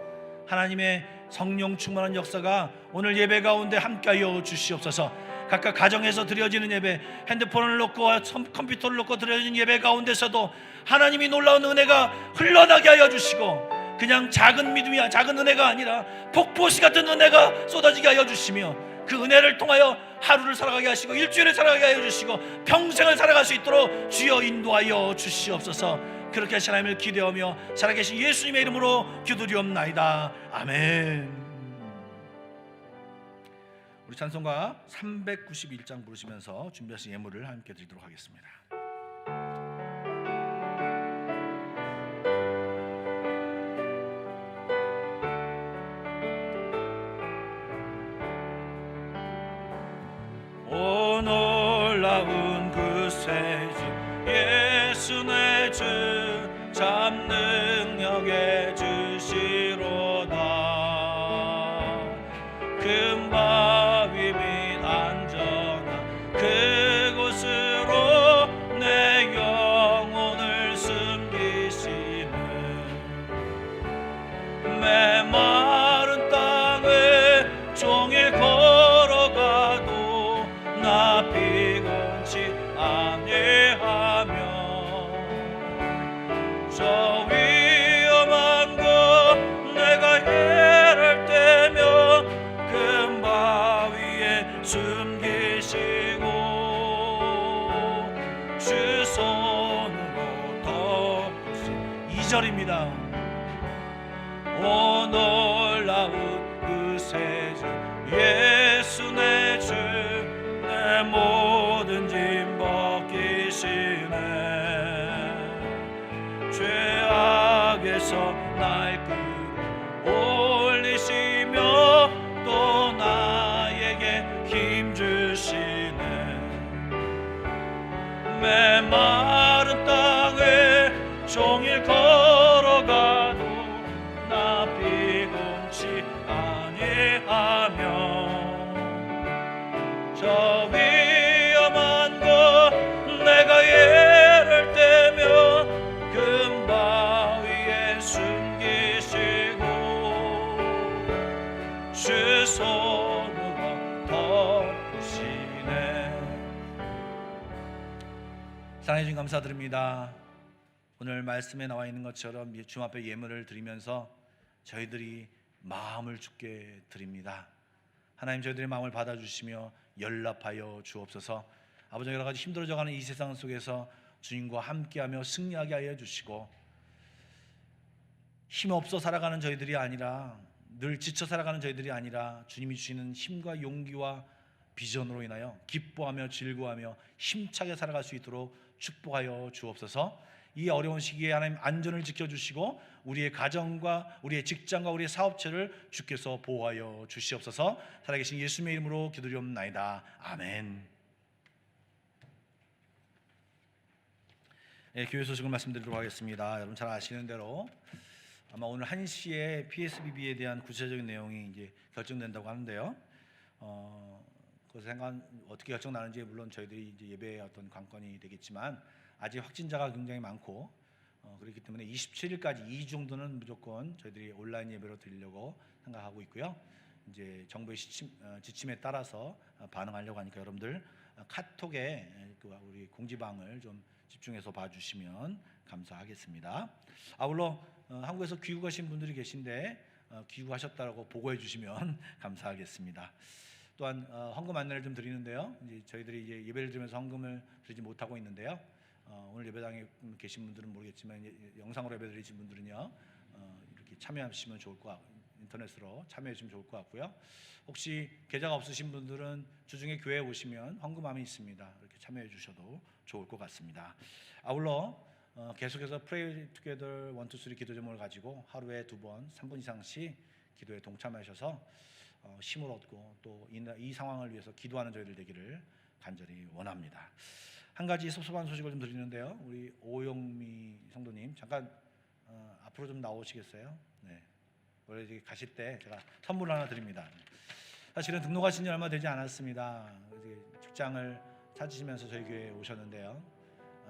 하나님의 성령 충만한 역사가 오늘 예배 가운데 함께하여 주시옵소서. 각각 가정에서 드려지는 예배, 핸드폰을 놓고 컴퓨터를 놓고 드려지는 예배 가운데서도 하나님이 놀라운 은혜가 흘러나게 하여 주시고 그냥 작은 믿음이야 작은 은혜가 아니라 폭포시 같은 은혜가 쏟아지게 하여 주시며 그 은혜를 통하여 하루를 살아가게 하시고 일주일을 살아가게 하여 주시고 평생을 살아갈 수 있도록 주여 인도하여 주시옵소서. 그렇게 하신 하나님을 기대하며 살아계신 예수님의 이름으로 기도드리옵나이다. 아멘. 우리 찬송가 391장 부르시면서 준비하신 예물을 함께 드리도록 하겠습니다. 오 놀라운 그 세주 예수 내 주 참 능력의 주시로다. 금바위 및 안전한 그곳으로 내 영혼을 숨기시는 메마른 땅을 종일 걸어가도 나 피곤치 아니하며 저 위험한 곳 내가 헤랄 때며 금바위에 숨기시고 주 손으로 덮으신 2절입니다. 오 놀라운 그 세주 예수 내 주 내 모든 짐 벗기시네. 죄악에서 날 끌어올리시며 또 나에게 힘주시네. 메마른 땅에 종일 걸어가도 나 피곤치 아니하며 저 위험한 곳 내가 예를 떼며 금바위에 숨기시고 주 손으로 덮으시네. 사랑해 주님 감사드립니다. 오늘 말씀에 나와 있는 것처럼 주 앞에 예물을 드리면서 저희들이 마음을 주께 드립니다. 하나님 저희들의 마음을 받아주시며 연락하여 주옵소서. 아버지 여러 가지 힘들어져가는 이 세상 속에서 주님과 함께하며 승리하게 하여 주시고 힘없어 살아가는 저희들이 아니라 늘 지쳐 살아가는 저희들이 아니라 주님이 주시는 힘과 용기와 비전으로 인하여 기뻐하며 즐거워하며 힘차게 살아갈 수 있도록 축복하여 주옵소서. 이 어려운 시기에 하나님 안전을 지켜주시고 우리의 가정과 우리의 직장과 우리의 사업체를 주께서 보호하여 주시옵소서. 살아계신 예수님의 이름으로 기도드리옵나이다. 아멘. 교회 소식을 말씀드리도록 하겠습니다. 여러분 잘 아시는 대로 아마 오늘 1시에 PSBB에 대한 구체적인 내용이 이제 결정된다고 하는데요. 그것에 어떻게 결정나는지 물론 저희들이 이제 예배의 어떤 관건이 되겠지만 아직 확진자가 굉장히 많고 그렇기 때문에 27일까지 2주 정도는 무조건 저희들이 온라인 예배로 드리려고 생각하고 있고요. 이제 정부의 지침에 따라서 반응하려고 하니까 여러분들 카톡에 우리 공지방을 좀 집중해서 봐주시면 감사하겠습니다. 아울러 한국에서 귀국하신 분들이 계신데 귀국하셨다고 보고해 주시면 감사하겠습니다. 또한 헌금 안내를 좀 드리는데요. 이제 저희들이 이제 예배를 드리면서 헌금을 드리지 못하고 있는데요. 오늘 예배당에 계신 분들은 모르겠지만 영상으로 예배 드리신 분들은요 이렇게 참여하시면 좋을 것 같고 인터넷으로 참여해 주시면 좋을 것 같고요. 혹시 계좌가 없으신 분들은 주중에 교회에 오시면 헌금함이 있습니다. 이렇게 참여해 주셔도 좋을 것 같습니다. 아울러 계속해서 Pray Together 1, 2, 3 기도 제목을 가지고 하루에 2번, 3분 이상씩 기도에 동참하셔서 힘을 얻고 또 이 상황을 위해서 기도하는 저희들 되기를 간절히 원합니다. 한 가지 섭섭한 소식을 좀 드리는데요. 우리 오영미 성도님 잠깐 앞으로 좀 나오시겠어요? 네. 원래 이제 가실 때 제가 선물 하나 드립니다. 사실은 등록하신 지 얼마 되지 않았습니다. 이제 직장을 찾으시면서 저희 교회에 오셨는데요.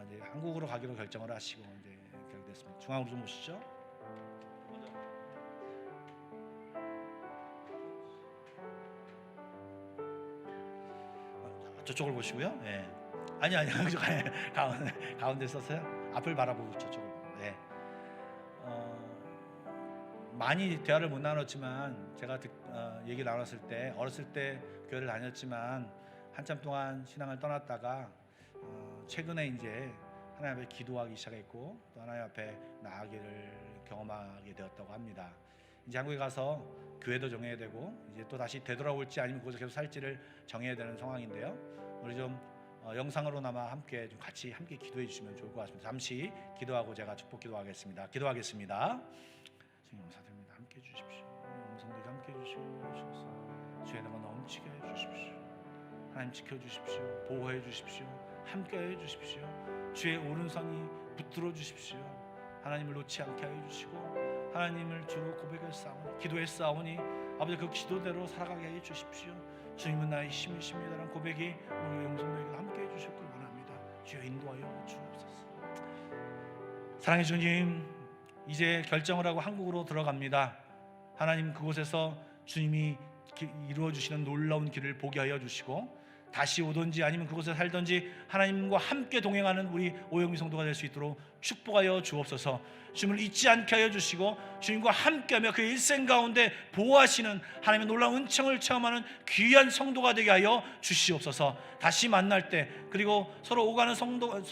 이제 한국으로 가기로 결정을 하시고 이제 그렇게 됐습니다. 중앙으로 좀 오시죠. 저쪽을 보시고요. 네. 아니 가운데 썼어요. 앞을 바라보고 저쪽을. 네. 많이 대화를 못 나눴지만 제가 얘기 나눴을 때 어렸을 때 교회를 다녔지만 한참 동안 신앙을 떠났다가 최근에 이제 하나님 앞에 기도하기 시작했고 또 하나님 앞에 나아가기를 경험하게 되었다고 합니다. 이제 한국에 가서 교회도 정해야 되고 이제 또 다시 되돌아올지 아니면 거기서 계속 살지를 정해야 되는 상황인데요. 우리 좀 영상으로나마 함께 좀 같이 함께 기도해 주시면 좋을 것 같습니다. 잠시 기도하고 제가 축복 기도하겠습니다. 기도하겠습니다. 주님 감사드립니다. 함께 해주십시오. 음성도 함께 해주시옵소서. 주의 나만 넘치게 해주십시오. 하나님 지켜주십시오. 보호해 주십시오. 함께 해주십시오. 주의 오른손이 붙들어 주십시오. 하나님을 놓지 않게 해주시고 하나님을 주로 고백했사오니 기도했사오니 아버지 그 기도대로 살아가게 해주십시오. 주님은 나의 힘이십니다라는 고백이 우리 영성도에게 함께 해주실 걸 원합니다. 주여 인도하여 주옵소서. 사랑해 주님, 이제 결정을 하고 한국으로 들어갑니다. 하나님 그곳에서 주님이 이루어 주시는 놀라운 길을 보게 하여 주시고 다시 오든지 아니면 그곳에 살든지 하나님과 함께 동행하는 우리 오영미 성도가 될 수 있도록 축복하여 주옵소서. 주님을 잊지 않게 하여 주시고 주님과 함께하며 그 일생 가운데 보호하시는 하나님의 놀라운 은총을 체험하는 귀한 성도가 되게 하여 주시옵소서. 다시 만날 때 그리고 서로 오가는 좋은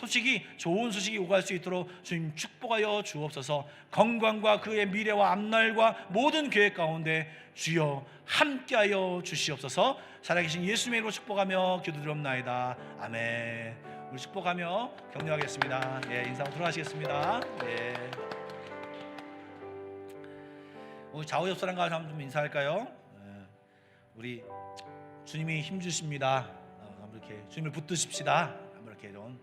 소식이 오갈 수 있도록 주님 축복하여 주옵소서. 건강과 그의 미래와 앞날과 모든 계획 가운데 주여 함께하여 주시옵소서. 살아계신 예수님의 이름으로 축복하며 기도드리옵나이다. 아멘. 우리 축복하며 격려하겠습니다. 인사하고 들어가시겠습니다. 우리 좌우 옆 사람과 좀 인사할까요? 우리 주님이 힘 주십니다. 이렇게 주님을 붙드십시다. 이렇게 좀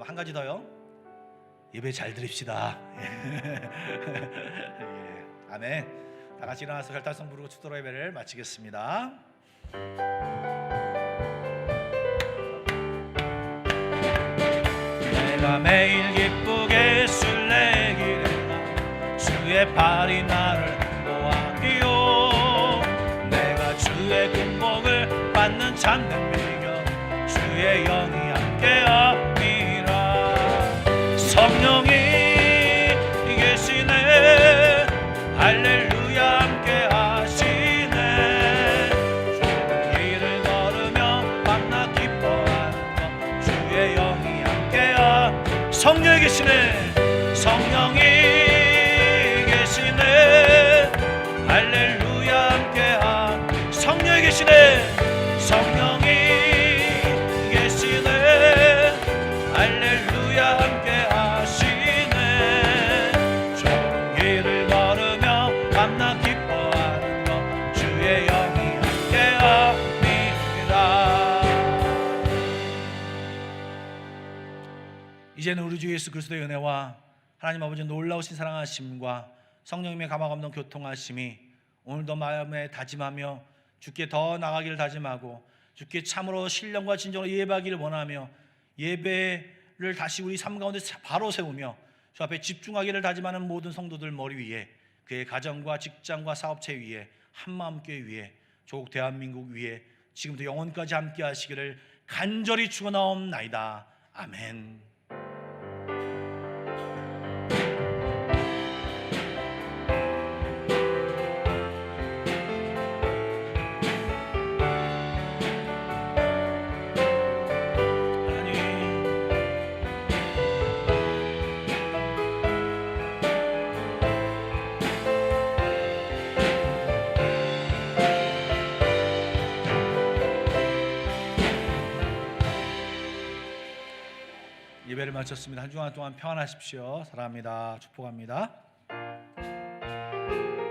한 가지 더요. 예배 잘 드립시다. 아멘. 다 같이 일어나서 결단성 부르고 축도로 예배를 마치겠습니다. 내가 매일 기쁘게 술래기를 주의 팔이 나를 보호하기요. 내가 주의 군복을 받는 참된 비결 주의 영이 함께함이라. 성령이 계시네. 할렐루야 함께 하시네. 주의 길을 걸으며 만나 기뻐하는 것 주의 영이 함께하. 성령이 계시네. 성령이 계시네. 할렐루야 함께하. 성령이 계시네. 성령이 계시네. 할렐루야 함께 하시네. 좋은 길을 걸으며 만나 기뻐하는 것 주의 영이 함께 합니다. 이제는 우리 주 예수 그리스도의 은혜와 하나님 아버지 놀라우신 사랑하심과 성령님의 감화감동 교통하심이 오늘도 마음에 다짐하며 주께 더 나가기를 다짐하고 주께 참으로 신령과 진정으로 예배하기를 원하며 예배를 다시 우리 삶 가운데 바로 세우며 주 앞에 집중하기를 다짐하는 모든 성도들 머리 위에, 그의 가정과 직장과 사업체 위에, 한마음교회 위에, 조국 대한민국 위에 지금부터 영원까지 함께 하시기를 간절히 축원하옵나이다. 아멘. 예배를 마쳤습니다. 한 주간 동안 평안하십시오. 사랑합니다. 축복합니다.